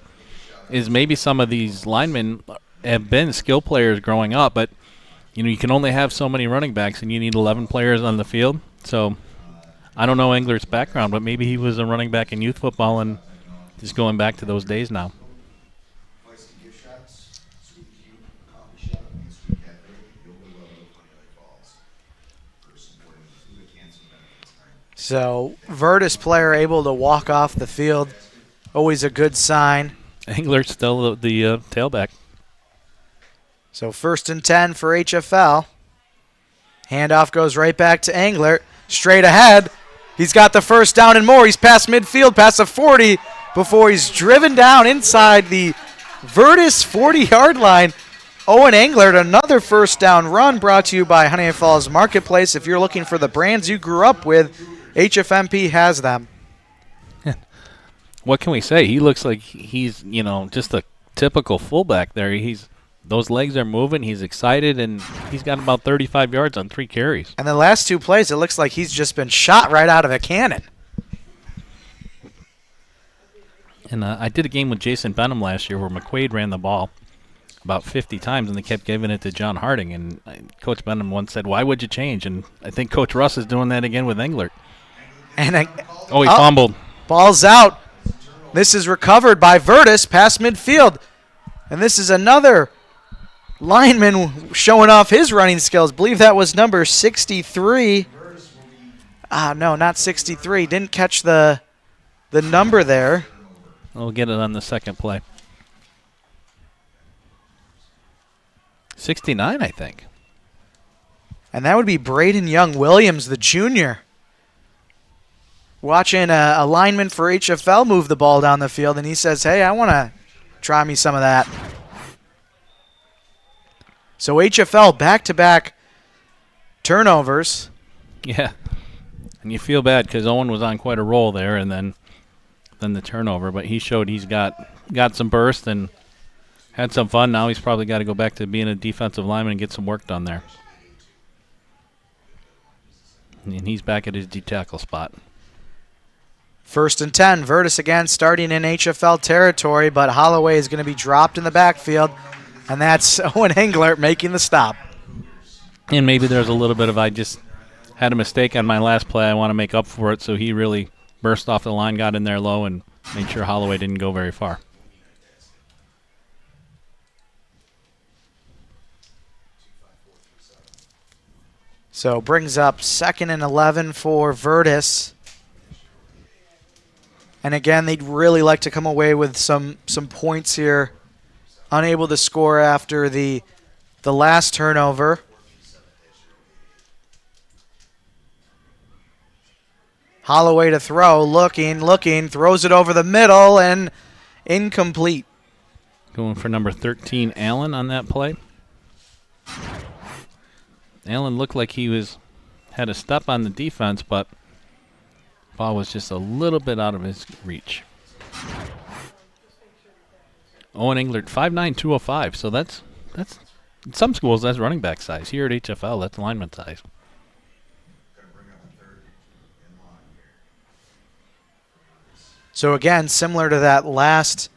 is maybe some of these linemen have been skill players growing up, but you can only have so many running backs, and you need 11 players on the field. So, I don't know Englert's background, but maybe he was a running back in youth football and just going back to those days now. So, Vertus player able to walk off the field. Always a good sign. Englert's still the tailback. So 1st and 10 for HFL. Handoff goes right back to Englert. Straight ahead. He's got the first down and more. He's past midfield, past the 40, before he's driven down inside the Vertus 40-yard line. Owen Englert, another first down run brought to you by Honeoye Falls Marketplace. If you're looking for the brands you grew up with, HFMP has them. What can we say? He looks like he's, just a typical fullback there. Those legs are moving. He's excited, and he's got about 35 yards on 3 carries. And the last 2 plays, it looks like he's just been shot right out of a cannon. And I did a game with Jason Benham last year where McQuaid ran the ball about 50 times, and they kept giving it to John Harding. And Coach Benham once said, why would you change? And I think Coach Russ is doing that again with Englert. And he fumbled. Ball's out. This is recovered by Vertus past midfield. And this is another lineman showing off his running skills. Believe that was number 63. No, not 63. Didn't catch the number there. We'll get it on the second play. 69, I think. And that would be Braden Young-Williams, the junior. Watching a lineman for HFL move the ball down the field, and he says, hey, I want to try me some of that. So HFL back-to-back turnovers. Yeah, and you feel bad because Owen was on quite a roll there, and then the turnover. But he showed he's got some burst and had some fun. Now he's probably got to go back to being a defensive lineman and get some work done there. And he's back at his D-tackle spot. 1st and 10, Vertus again starting in HFL territory, but Holloway is going to be dropped in the backfield, and that's Owen Englert making the stop. And maybe there's a little bit of I just had a mistake on my last play. I want to make up for it, so he really burst off the line, got in there low, and made sure Holloway didn't go very far. So brings up 2nd and 11 for Vertus. And again, they'd really like to come away with some points here. Unable to score after the last turnover. Holloway to throw, looking, throws it over the middle, and incomplete. Going for number 13, Allen, on that play. Allen looked like he had a step on the defense, but ball was just a little bit out of his reach. Owen Englert, 5'9", 205. So that's in some schools that's running back size. Here at HFL, that's lineman size. So again, similar to that last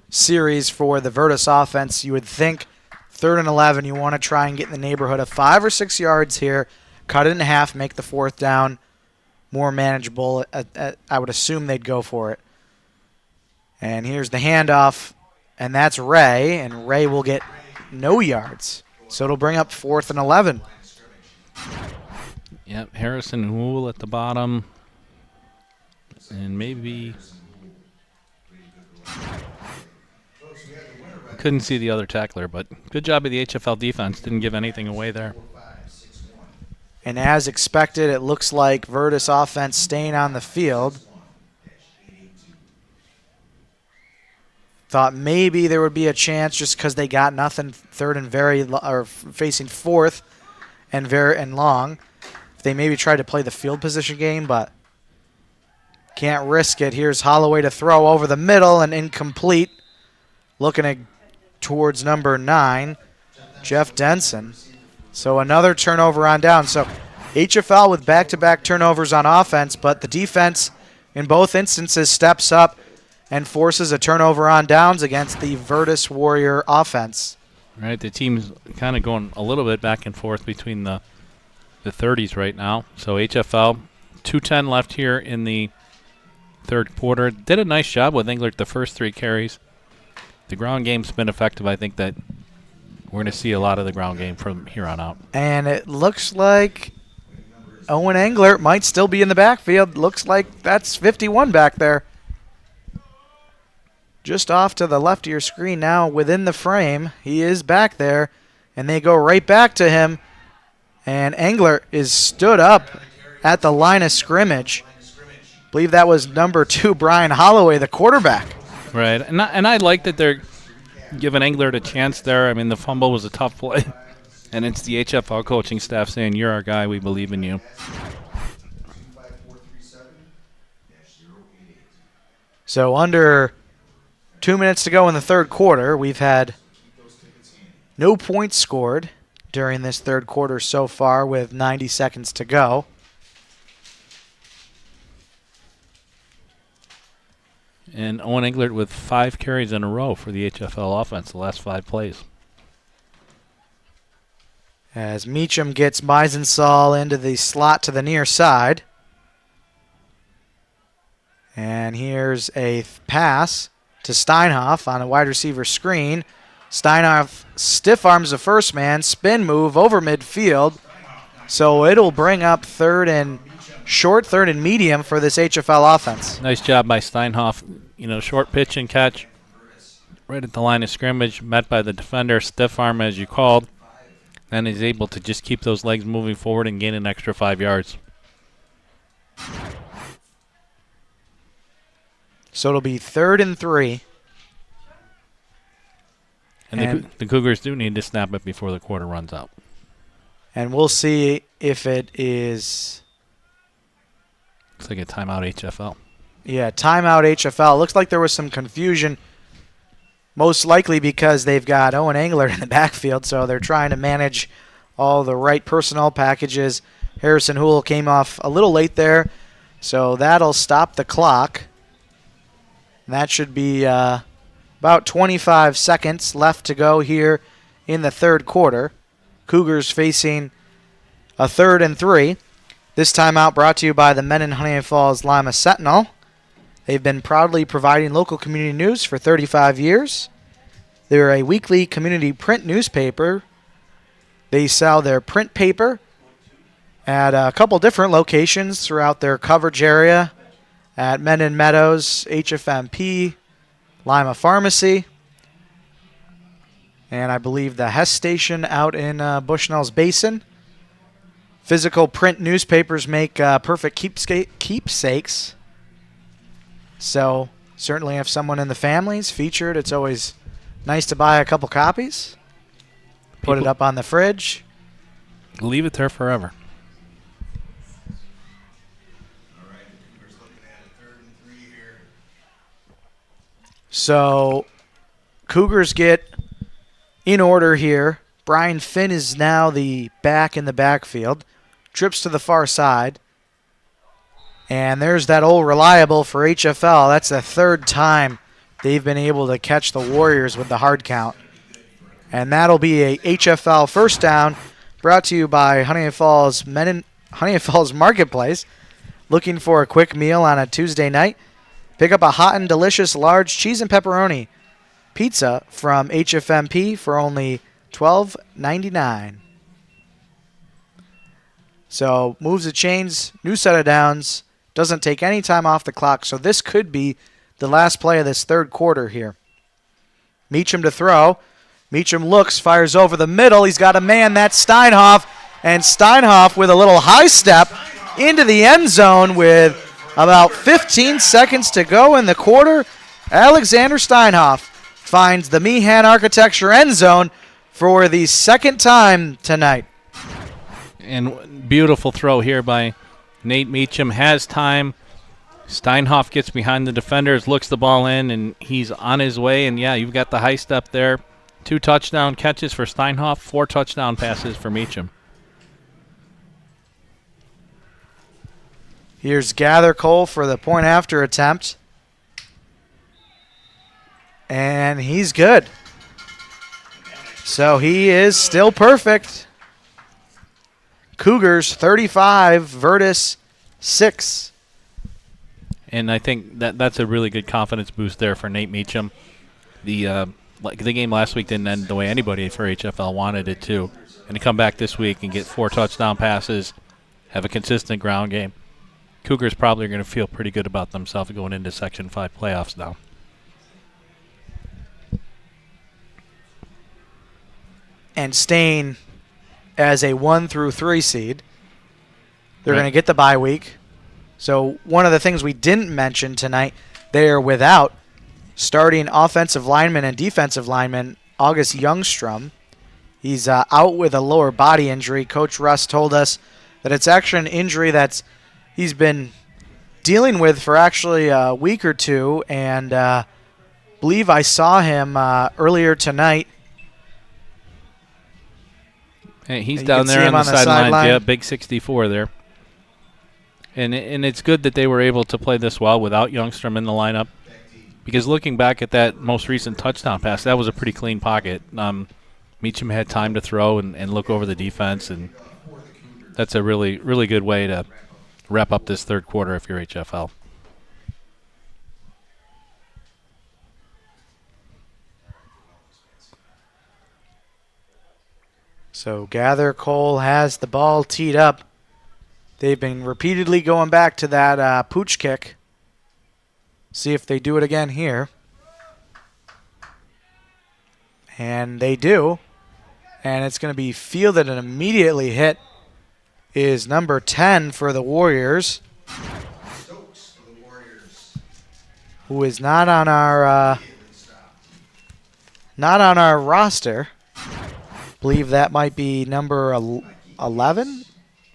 series for the Vertus offense, you would think 3rd and 11, you want to try and get in the neighborhood of 5 or 6 yards here, cut it in half, make the 4th down more manageable, I would assume they'd go for it. And here's the handoff, and that's Ray, and Ray will get no yards. So it'll bring up 4th and 11. Yep, Harrison Houle at the bottom. And maybe... Couldn't see the other tackler, but good job of the HFL defense. Didn't give anything away there. And as expected, it looks like Vertus offense staying on the field. Thought maybe there would be a chance just because they got nothing facing 4th and long. If they maybe tried to play the field position game, but can't risk it. Here's Holloway to throw over the middle and incomplete. Looking towards number 9, Jeff Denson. So another turnover on down. So HFL with back-to-back turnovers on offense, but the defense in both instances steps up and forces a turnover on downs against the Vertus Warrior offense. Right, the team's kind of going a little bit back and forth between the 30s right now. So HFL, 2:10 left here in the third quarter. Did a nice job with Englert the first 3 carries. The ground game's been effective. I think that we're going to see a lot of the ground game from here on out. And it looks like Owen Englert might still be in the backfield. Looks like that's 51 back there. Just off to the left of your screen now within the frame. He is back there, and they go right back to him. And Englert is stood up at the line of scrimmage. I believe that was number 2, Brian Holloway, the quarterback. Right, and I like that they're giving Englert a chance there. I mean, the fumble was a tough play, and it's the HFL coaching staff saying, "You're our guy. We believe in you." So under 2 minutes to go in the third quarter, we've had no points scored during this third quarter so far with 90 seconds to go. And Owen Englert with 5 carries in a row for the HFL offense the last 5 plays. As Meacham gets Meisensall into the slot to the near side. And here's a pass to Steinhoff on a wide receiver screen. Steinhoff stiff arms the first man, spin move over midfield. So it'll bring up third and medium for this HFL offense. Nice job by Steinhoff. You know, short pitch and catch right at the line of scrimmage, met by the defender, stiff arm as you called. Then he's able to just keep those legs moving forward and gain an extra 5 yards. So it'll be 3rd and 3. And the Cougars do need to snap it before the quarter runs out. And we'll see if it is... Looks like a timeout HFL. Yeah, timeout HFL. Looks like there was some confusion, most likely because they've got Owen Englert in the backfield, so they're trying to manage all the right personnel packages. Harrison Houle came off a little late there, so that'll stop the clock. And that should be about 25 seconds left to go here in the third quarter. Cougars facing a 3rd and 3. This timeout brought to you by the Mendon-Honeoye Falls-Lima Sentinel. They've been proudly providing local community news for 35 years. They're a weekly community print newspaper. They sell their print paper at a couple different locations throughout their coverage area at Mendon Meadows, HFMP, Lima Pharmacy, and I believe the Hess Station out in Bushnell's Basin. Physical print newspapers make perfect keepsakes. So certainly if someone in the family's featured, it's always nice to buy a couple copies, put it up on the fridge. Leave it there forever. All right, the Cougars looking at a 3rd and 3 here. So Cougars get in order here. Brian Finn is now the back in the backfield. Trips to the far side. And there's that old reliable for HFL. That's the 3rd time they've been able to catch the Warriors with the hard count. And that'll be a HFL first down brought to you by Honeoye Falls Marketplace. Looking for a quick meal on a Tuesday night? Pick up a hot and delicious large cheese and pepperoni pizza from HFMP for only $12.99. So moves the chains, new set of downs, doesn't take any time off the clock. So this could be the last play of this third quarter here. Meacham to throw. Meacham looks, fires over the middle. He's got a man, that's Steinhoff. And Steinhoff with a little high step into the end zone with about 15 seconds to go in the quarter. Alexander Steinhoff finds the Meehan Architecture end zone for the second time tonight. And beautiful throw here by Nate Meacham. Has time. Steinhoff gets behind the defenders, looks the ball in, and he's on his way. And, yeah, you've got the high step there. 2 touchdown catches for Steinhoff, 4 touchdown passes for Meacham. Here's Gather Cole for the point after attempt. And he's good. So he is still perfect. Cougars 35, Vertus 6. And I think that's a really good confidence boost there for Nate Meacham. The game last week didn't end the way anybody for HFL wanted it to. And to come back this week and get 4 touchdown passes, have a consistent ground game. Cougars probably are going to feel pretty good about themselves going into Section 5 playoffs now. And staying as a 1 through 3 seed. They're Right. going to get the bye week. So one of the things we didn't mention tonight, they are without starting offensive lineman and defensive lineman August Youngstrom. He's out with a lower body injury. Coach Russ told us that it's actually an injury he's been dealing with for actually a week or two, and believe I saw him earlier tonight. Hey, he's You down can see there him on on the the sidelines. sideline. Yeah, big 64 there. And it's good that they were able to play this well without Youngstrom in the lineup. Because looking back at that most recent touchdown pass, that was a pretty clean pocket. Meacham had time to throw and look over the defense, and that's a really, really good way to wrap up this third quarter if you're HFL. So Gather Cole has the ball teed up. They've been repeatedly going back to that pooch kick. See if they do it again here. And they do. And it's going to be fielded and immediately hit is number 10 for the Warriors, Stokes for the Warriors. who is not on our roster. Believe that might be number 11,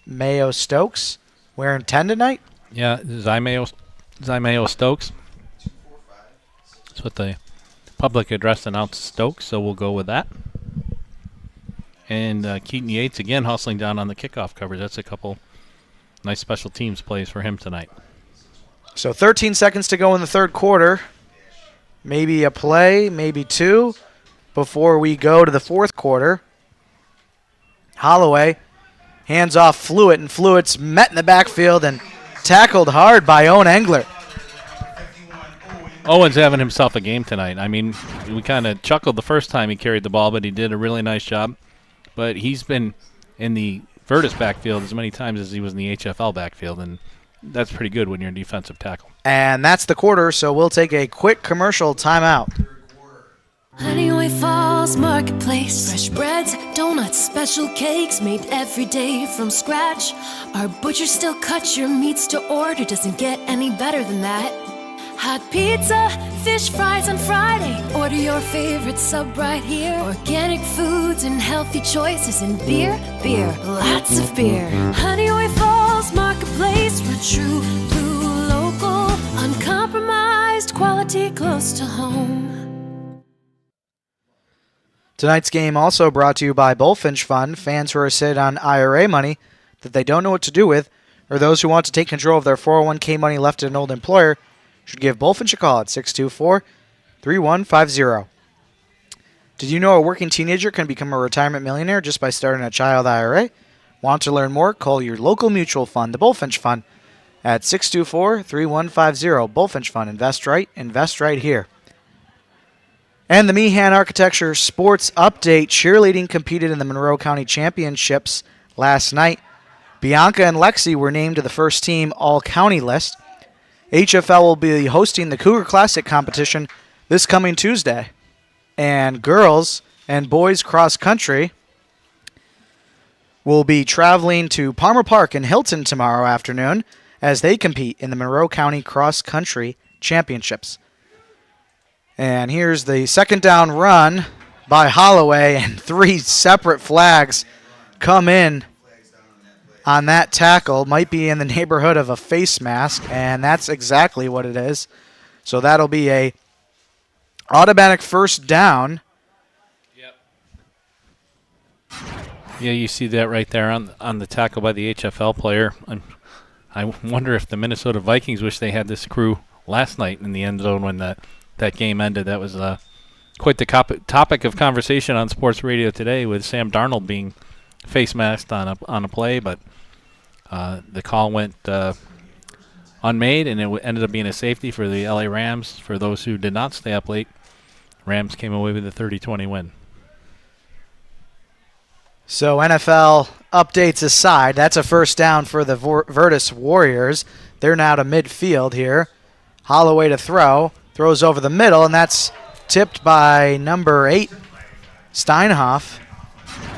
Mayo Stokes, wearing 10 tonight. Yeah, Zymeo Stokes. That's what the public address announced, Stokes, so we'll go with that. And Keaton Yates again hustling down on the kickoff coverage. That's a couple nice special teams plays for him tonight. So 13 seconds to go in the third quarter. Maybe a play, maybe 2 before we go to the fourth quarter. Holloway hands off Fluitt, and Fluitt's met in the backfield and tackled hard by Owen Engler. Owen's having himself a game tonight. I mean, we kind of chuckled the first time he carried the ball, but he did a really nice job. But he's been in the Vertus backfield as many times as he was in the HFL backfield, and that's pretty good when you're a defensive tackle. And that's the quarter, so we'll take a quick commercial timeout. Honeoye Falls Marketplace. Fresh breads, donuts, special cakes made every day from scratch. Our butcher still cuts your meats to order. Doesn't get any better than that. Hot pizza, fish fries on Friday. Order your favorite sub right here. Organic foods and healthy choices. And beer, lots of beer. Honeoye Falls Marketplace. We're true blue local. Uncompromised quality close to home. Tonight's game also brought to you by Bullfinch Fund. Fans who are sitting on IRA money that they don't know what to do with, or those who want to take control of their 401k money left at an old employer, should give Bullfinch a call at 624-3150. Did you know a working teenager can become a retirement millionaire just by starting a child IRA? Want to learn more? Call your local mutual fund, the Bullfinch Fund, at 624-3150. Bullfinch Fund. Invest right here. And the Meehan Architecture Sports Update. Cheerleading competed in the Monroe County Championships last night. Bianca and Lexi were named to the first team all-county list. HFL will be hosting the Cougar Classic competition this coming Tuesday. And girls and boys cross country will be traveling to Palmer Park in Hilton tomorrow afternoon as they compete in the Monroe County Cross Country Championships. And here's the second down run by Holloway, and 3 separate flags come in on that tackle. Might be in the neighborhood of a face mask, and that's exactly what it is. So that'll be a automatic first down. Yeah, you see that right there on the tackle by the HFL player. I wonder if the Minnesota Vikings wish they had this crew last night in the end zone when that game ended. That was quite the topic of conversation on sports radio today, with Sam Darnold being face masked on a play, but the call went unmade, and it ended up being a safety for the LA Rams. For those who did not stay up late, Rams came away with a 30-20 win. So NFL updates aside, that's a first down for the Vertus Warriors. They're now to midfield here. Holloway to throw. Throws over the middle, and that's tipped by number 8, Steinhoff.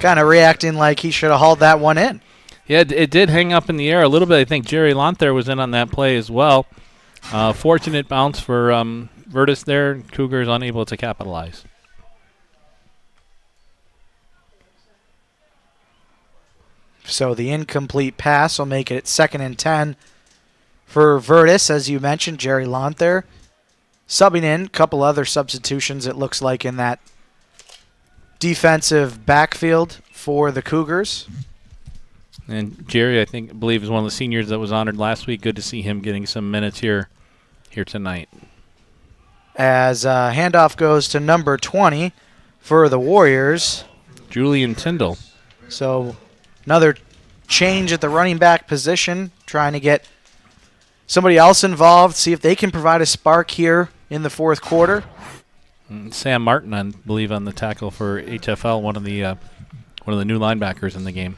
Kind of reacting like he should have hauled that one in. Yeah, it did hang up in the air a little bit. I think Jerry Lonther was in on that play as well. Fortunate bounce for Vertus there. Cougars unable to capitalize. So the incomplete pass will make it 2nd and 10 for Vertus, as you mentioned, Jerry Lonther. Subbing in, a couple other substitutions, it looks like, in that defensive backfield for the Cougars. And Jerry, I believe, is one of the seniors that was honored last week. Good to see him getting some minutes here tonight. As handoff goes to number 20 for the Warriors. Julian Tyndall. So another change at the running back position, trying to get somebody else involved, see if they can provide a spark here in the fourth quarter. Sam Martin, I believe, on the tackle for HFL, one of the new linebackers in the game.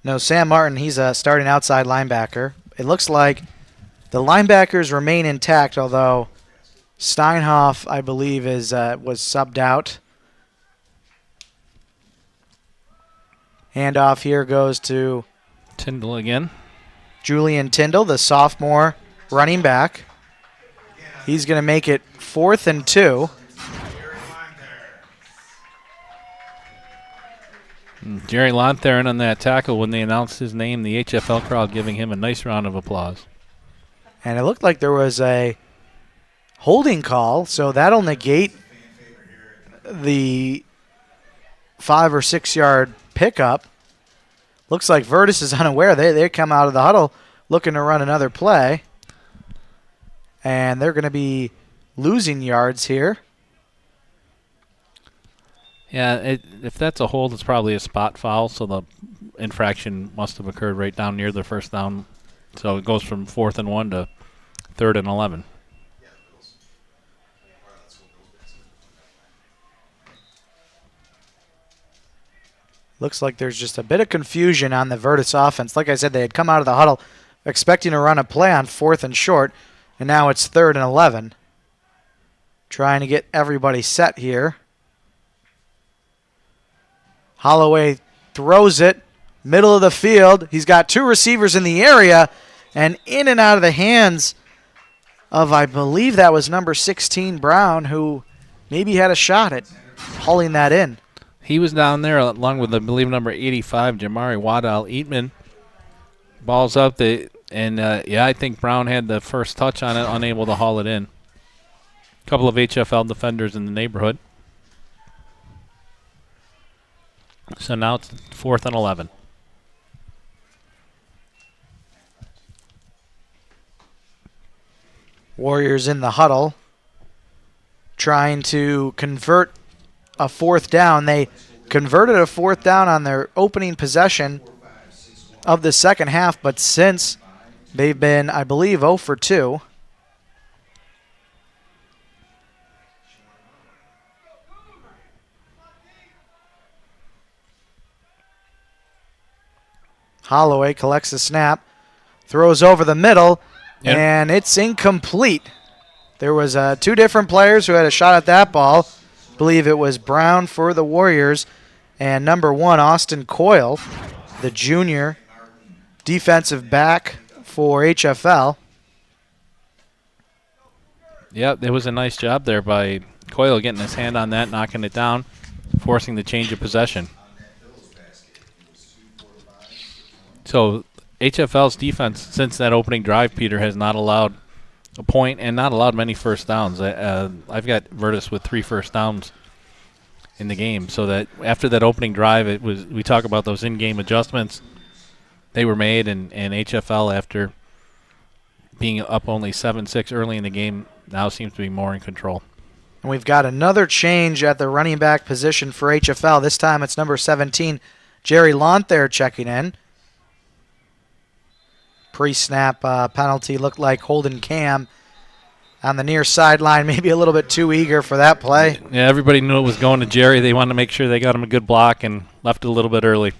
No, Sam Martin, he's a starting outside linebacker. It looks like the linebackers remain intact, although Steinhoff, I believe, was subbed out. Handoff here goes to Tyndall again. Julian Tyndall, the sophomore running back. He's going to make it 4th and 2. Jerry Lonther on that tackle. When they announced his name, the HFL crowd giving him a nice round of applause. And it looked like there was a holding call, so that'll negate the 5 or 6 yard pickup. Looks like Vertus is unaware. They come out of the huddle looking to run another play. And they're going to be losing yards here. Yeah, if that's a hold, it's probably a spot foul, so the infraction must have occurred right down near the first down. So it goes from 4th and 1 to 3rd and 11. Looks like there's just a bit of confusion on the Vertus offense. Like I said, they had come out of the huddle expecting to run a play on 4th and short, and now it's 3rd and 11. Trying to get everybody set here. Holloway throws it, middle of the field. He's got 2 receivers in the area, and in and out of the hands of, I believe that was number 16, Brown, who maybe had a shot at hauling that in. He was down there along with, I believe, number 85, Jamari Waddell Eatman. Ball's up, I think Brown had the first touch on it, unable to haul it in. A couple of HFL defenders in the neighborhood. So now it's 4th and 11. Warriors in the huddle, trying to convert a 4th down. They converted a 4th down on their opening possession of the second half, but since they've been, I believe, 0 for 2. Holloway collects the snap, throws over the middle, Yep. and it's incomplete. There was 2 different players who had a shot at that ball. I believe it was Brown for the Warriors and number 1, Austin Coyle, the junior defensive back for HFL. Yeah, there was a nice job there by Coyle getting his hand on that, knocking it down, forcing the change of possession. So HFL's defense, since that opening drive, Peter, has not allowed a point and not allowed many first downs. I've got Vertus with 3 first downs in the game. So that after that opening drive, we talk about those in-game adjustments. They were made, and HFL, after being up only 7-6 early in the game, now seems to be more in control. And we've got another change at the running back position for HFL. This time it's number 17, Jerry Lonthair checking in. Pre-snap penalty looked like Holden Cam on the near sideline, maybe a little bit too eager for that play. Yeah, everybody knew it was going to Jerry. They wanted to make sure they got him a good block and left it a little bit early.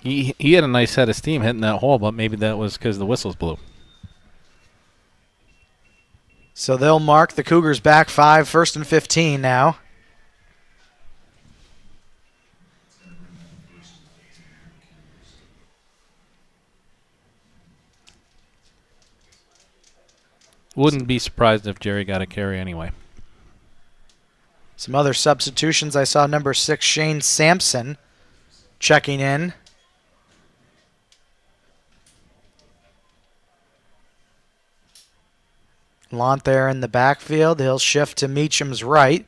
He had a nice head of steam hitting that hole, but maybe that was because the whistles blew. So they'll mark the Cougars back 5, 1st and 15 now. Wouldn't be surprised if Jerry got a carry anyway. Some other substitutions. I saw number 6, Shane Sampson, checking in. Lonthair in the backfield. He'll shift to Meacham's right.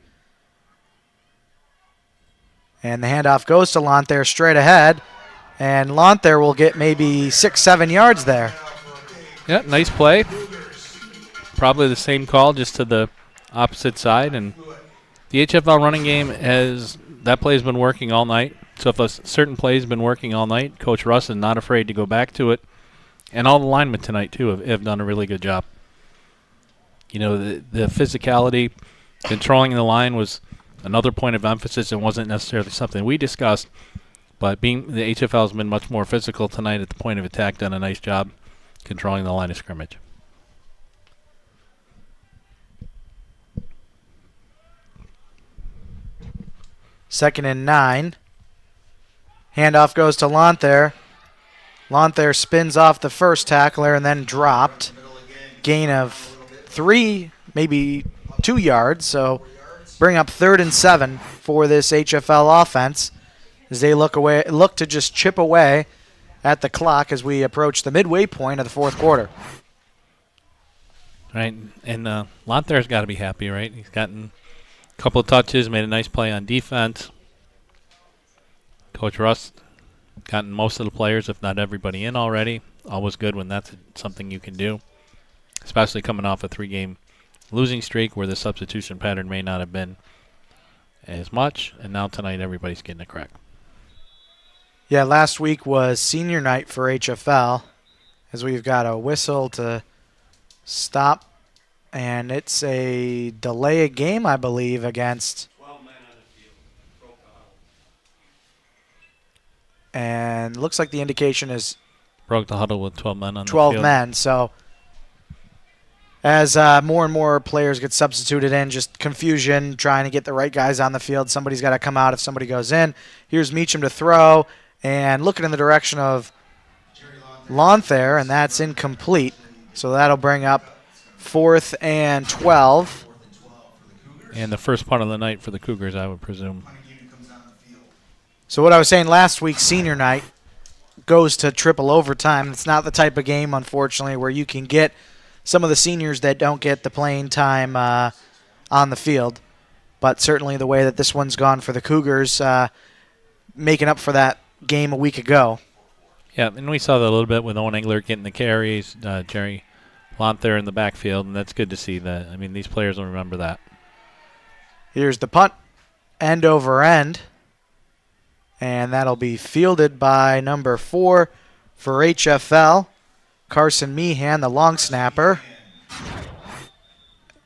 And the handoff goes to Lonthair straight ahead. And Lonthair will get maybe 6-7 yards there. Yeah, nice play. Probably the same call, just to the opposite side. And the HFL running game that play has been working all night. So if a certain play has been working all night, Coach Russ is not afraid to go back to it. And all the linemen tonight, too, have done a really good job. You know, the physicality, controlling the line was another point of emphasis. It wasn't necessarily something we discussed. But the HFL has been much more physical tonight at the point of attack, done a nice job controlling the line of scrimmage. Second and 9. Handoff goes to Lonthair. Lonthair spins off the first tackler and then dropped. Gain of 3, maybe 2 yards. So bring up 3rd and 7 for this HFL offense as they look to just chip away at the clock as we approach the midway point of the 4th quarter. Right, and Lonthair's got to be happy, right? He's gotten a couple of touches, made a nice play on defense. Coach Russ gotten most of the players, if not everybody, in already. Always good when that's something you can do, especially coming off a 3-game losing streak where the substitution pattern may not have been as much, and now tonight everybody's getting a crack. Yeah, last week was senior night for HFL as we've got a whistle to stop, and it's a delay of game, I believe, against. 12 men on the field. Broke the huddle. And looks like the indication is Broke the huddle with 12 men on the 12 field. men. So as more and more players get substituted in, just confusion, trying to get the right guys on the field. Somebody's got to come out if somebody goes in. Here's Meacham to throw, and looking in the direction of Lonthair, and that's incomplete. So that'll bring up 4th and 12. And the first punt of the night for the Cougars, I would presume. So what I was saying last week, senior night, goes to triple overtime. It's not the type of game, unfortunately, where you can get some of the seniors that don't get the playing time on the field. But certainly the way that this one's gone for the Cougars, making up for that game a week ago. Yeah, and we saw that a little bit with Owen Engler getting the carries, Jerry Lonthair in the backfield, and that's good to see. That. I mean, these players will remember that. Here's the punt, end over end. And that'll be fielded by number 4 for HFL, Carson Meehan, the long snapper.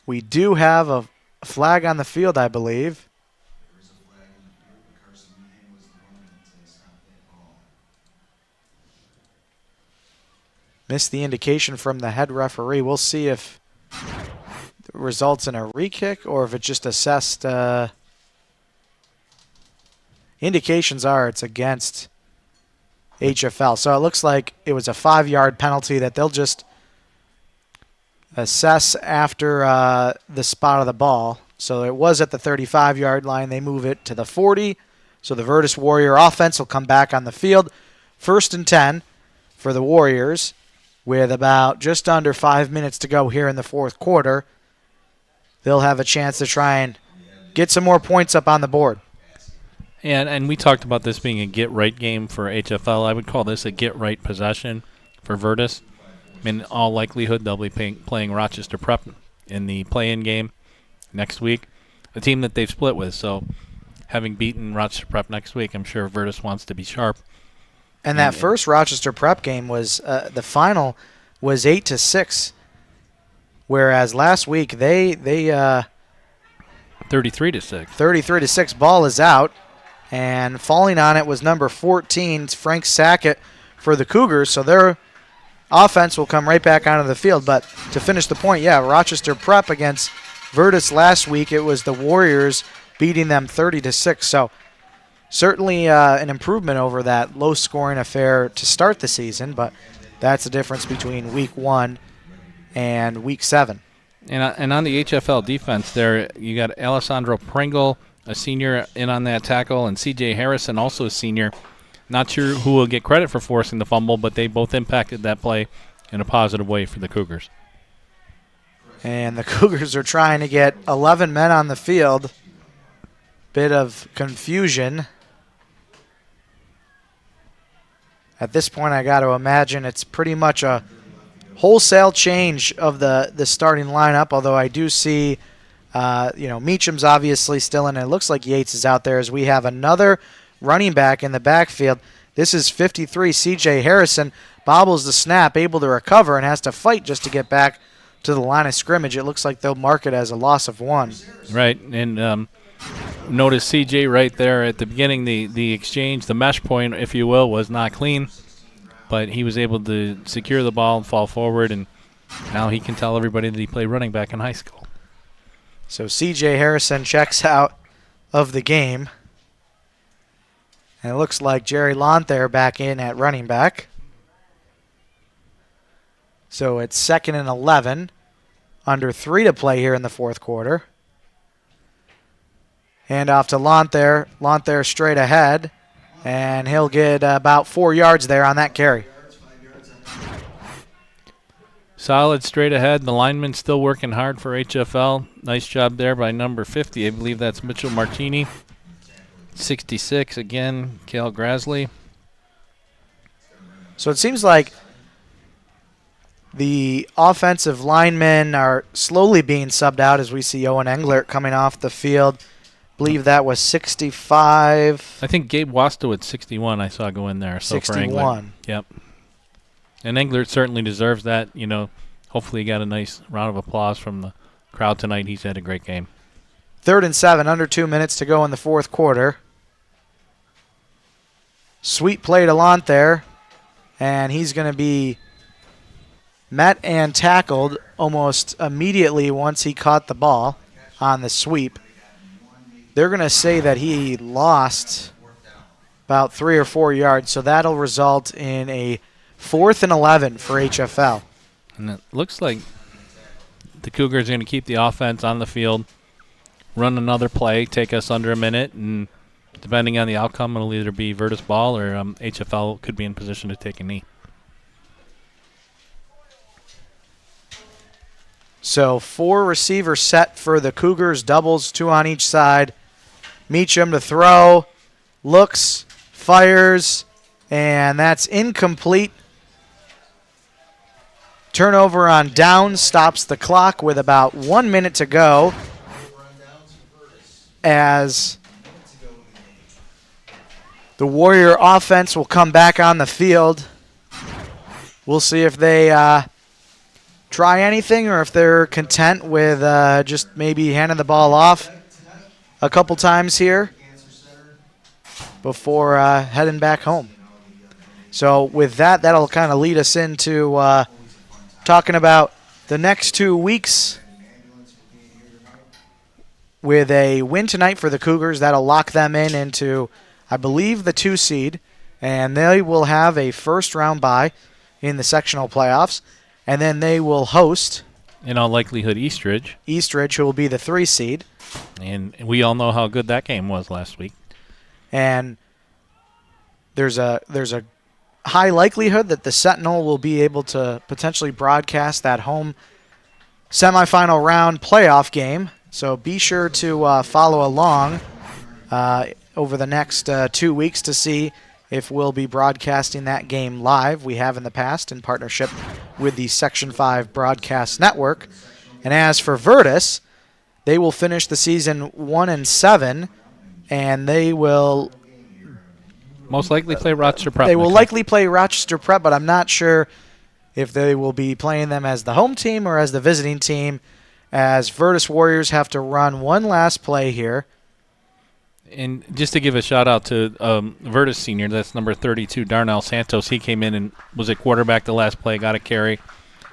We do have a flag on the field, I believe. There is a flag on the field, but Carson Meehan was the one that stopped that ball. Missed the indication from the head referee. We'll see if it results in a re-kick or if it just assessed. Indications are it's against HFL. So it looks like it was a 5-yard penalty that they'll just assess after the spot of the ball. So it was at the 35-yard line. They move it to the 40. So the Vertus Warrior offense will come back on the field. 1st and 10 for the Warriors with about just under 5 minutes to go here in the fourth quarter. They'll have a chance to try and get some more points up on the board. And we talked about this being a get-right game for HFL. I would call this a get-right possession for Vertus. In all likelihood, they'll be playing Rochester Prep in the play-in game next week, a team that they've split with. So having beaten Rochester Prep next week, I'm sure Vertus wants to be sharp. And that first Rochester Prep game was the final was 8-6, whereas last week they 33-6. 33-6. Ball is out, and falling on it was number 14, Frank Sackett for the Cougars. So their offense will come right back onto the field. But to finish the point, yeah, Rochester Prep against Vertus last week, it was the Warriors beating them 30-6. So certainly an improvement over that low-scoring affair to start the season, but that's the difference between Week 1 and Week 7. And on the HFL defense there, you got Alessandro Pringle, a senior, in on that tackle, and C.J. Harrison, also a senior. Not sure who will get credit for forcing the fumble, but they both impacted that play in a positive way for the Cougars. And the Cougars are trying to get 11 men on the field. Bit of confusion. At this point, I got to imagine it's pretty much a wholesale change of the starting lineup, although I do see, Meacham's obviously still in. It looks like Yates is out there as we have another running back in the backfield. This is 53, C.J. Harrison. Bobbles the snap, able to recover, and has to fight just to get back to the line of scrimmage. It looks like they'll mark it as a loss of 1. Right, and notice C.J. right there at the beginning, the exchange, the mesh point, if you will, was not clean, but he was able to secure the ball and fall forward, and now he can tell everybody that he played running back in high school. So C.J. Harrison checks out of the game. And it looks like Jerry Lonthair back in at running back. So it's 2nd and 11. Under 3 to play here in the fourth quarter. Hand off to Lonthair. Lonthair straight ahead. And he'll get about 4 yards there on that carry. Solid straight ahead. The lineman still working hard for HFL. Nice job there by number 50. I believe that's Mitchell Martini. 66 again, Cale Grasley. So it seems like the offensive linemen are slowly being subbed out as we see Owen Englert coming off the field. Believe that was 65. I think Gabe Wastowitz, 61, I saw go in there. So 61. For Englert. Yep. And Englert certainly deserves that. Hopefully he got a nice round of applause from the crowd tonight. He's had a great game. 3rd and 7, under 2 minutes to go in the fourth quarter. Sweet play to Lonthair, and he's going to be met and tackled almost immediately once he caught the ball on the sweep. They're going to say that he lost about 3 or 4 yards, so that'll result in a 4th and 11 for HFL. And it looks like the Cougars are going to keep the offense on the field, run another play, take us under a minute, and depending on the outcome, it'll either be Vertus ball or HFL could be in position to take a knee. So 4 receivers set for the Cougars, doubles, 2 on each side. Meacham to throw, looks, fires, and that's incomplete. Turnover on downs stops the clock with about 1 minute to go as The Warrior offense will come back on the field. We'll see if they try anything or if they're content with just maybe handing the ball off a couple times here before heading back home. So with that, that'll kind of lead us into talking about the next 2 weeks. With a win tonight for the Cougars, that'll lock them into, I believe, the 2 seed, and they will have a first-round bye in the sectional playoffs, and then they will host, In all likelihood, Eastridge. who will be the 3 seed. And we all know how good that game was last week. And there's a high likelihood that the Sentinel will be able to potentially broadcast that home semifinal round playoff game. So be sure to follow along over the next 2 weeks to see if we'll be broadcasting that game live. We have in the past in partnership with the Section 5 Broadcast Network. And as for Vertus, they will finish the season 1-7, and they will Most likely play Rochester Prep. They will next likely play Rochester Prep, but I'm not sure if they will be playing them as the home team or as the visiting team, as Vertus Warriors have to run one last play here. And just to give a shout-out to Vertus Senior, that's number 32, Darnell Santos. He came in and was a quarterback the last play, got a carry.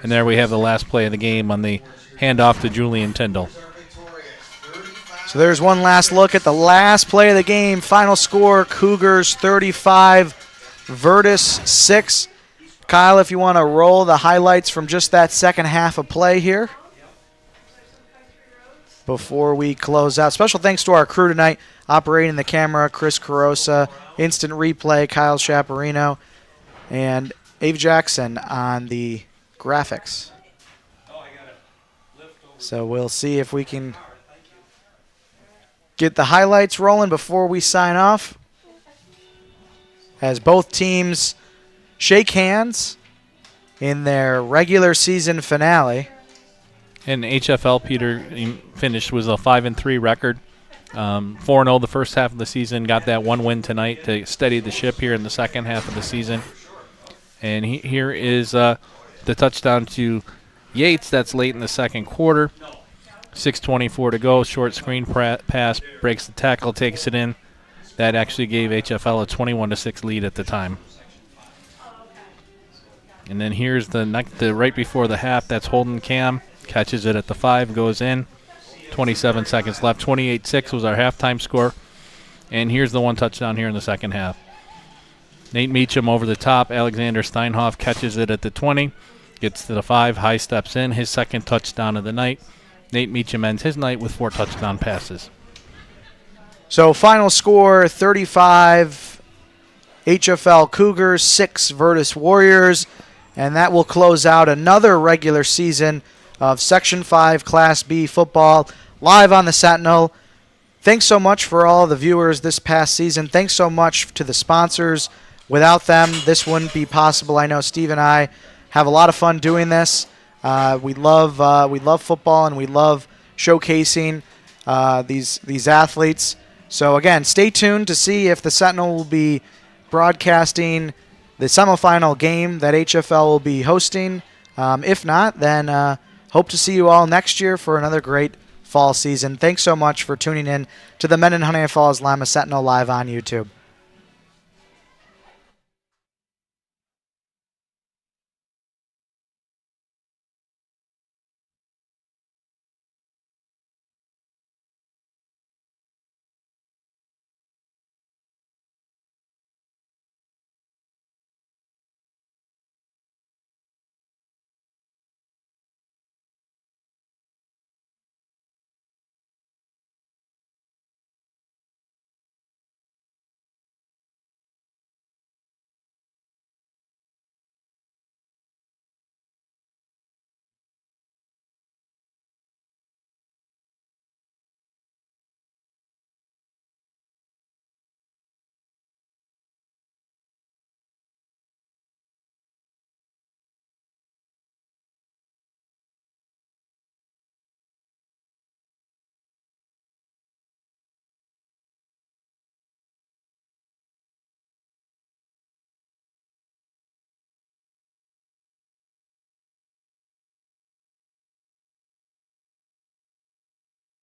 And there we have the last play of the game on the handoff to Julian Tyndall. So there's one last look at the last play of the game. Final score, Cougars 35, Vertus 6. Kyle, if you want to roll the highlights from just that second half of play here before we close out. Special thanks to our crew tonight, operating the camera, Chris Carosa, instant replay, Kyle Chaparino, and Ave Jackson on the graphics. So we'll see if we can get the highlights rolling before we sign off, as both teams shake hands in their regular season finale. And HFL, Peter, finished with a 5-3 record. 4-0 the first half of the season. Got that one win tonight to steady the ship here in the second half of the season. And here is the touchdown to Yates. That's late in the second quarter. 6:24 to go. Short screen pass, breaks the tackle, takes it in. That actually gave HFL a 21-6 lead at the time. And then here's the right before the half. That's Holden Cam. Catches it at the 5, goes in. 27 seconds left. 28-6 was our halftime score. And here's the one touchdown here in the second half. Nate Meacham over the top. Alexander Steinhoff catches it at the 20. Gets to the 5. High steps in. His second touchdown of the night. Nate Meacham ends his night with 4 touchdown passes. So final score, 35 HFL Cougars, 6 Vertus Warriors. And that will close out another regular season of Section 5 Class B football live on the Sentinel. Thanks so much for all the viewers this past season. Thanks so much to the sponsors. Without them, this wouldn't be possible. I know Steve and I have a lot of fun doing this. We love football, and we love showcasing these athletes. So again, stay tuned to see if the Sentinel will be broadcasting the semifinal game that HFL will be hosting. If not, then hope to see you all next year for another great fall season. Thanks so much for tuning in to the Mendon-Honeoye Falls-Lima Sentinel live on YouTube.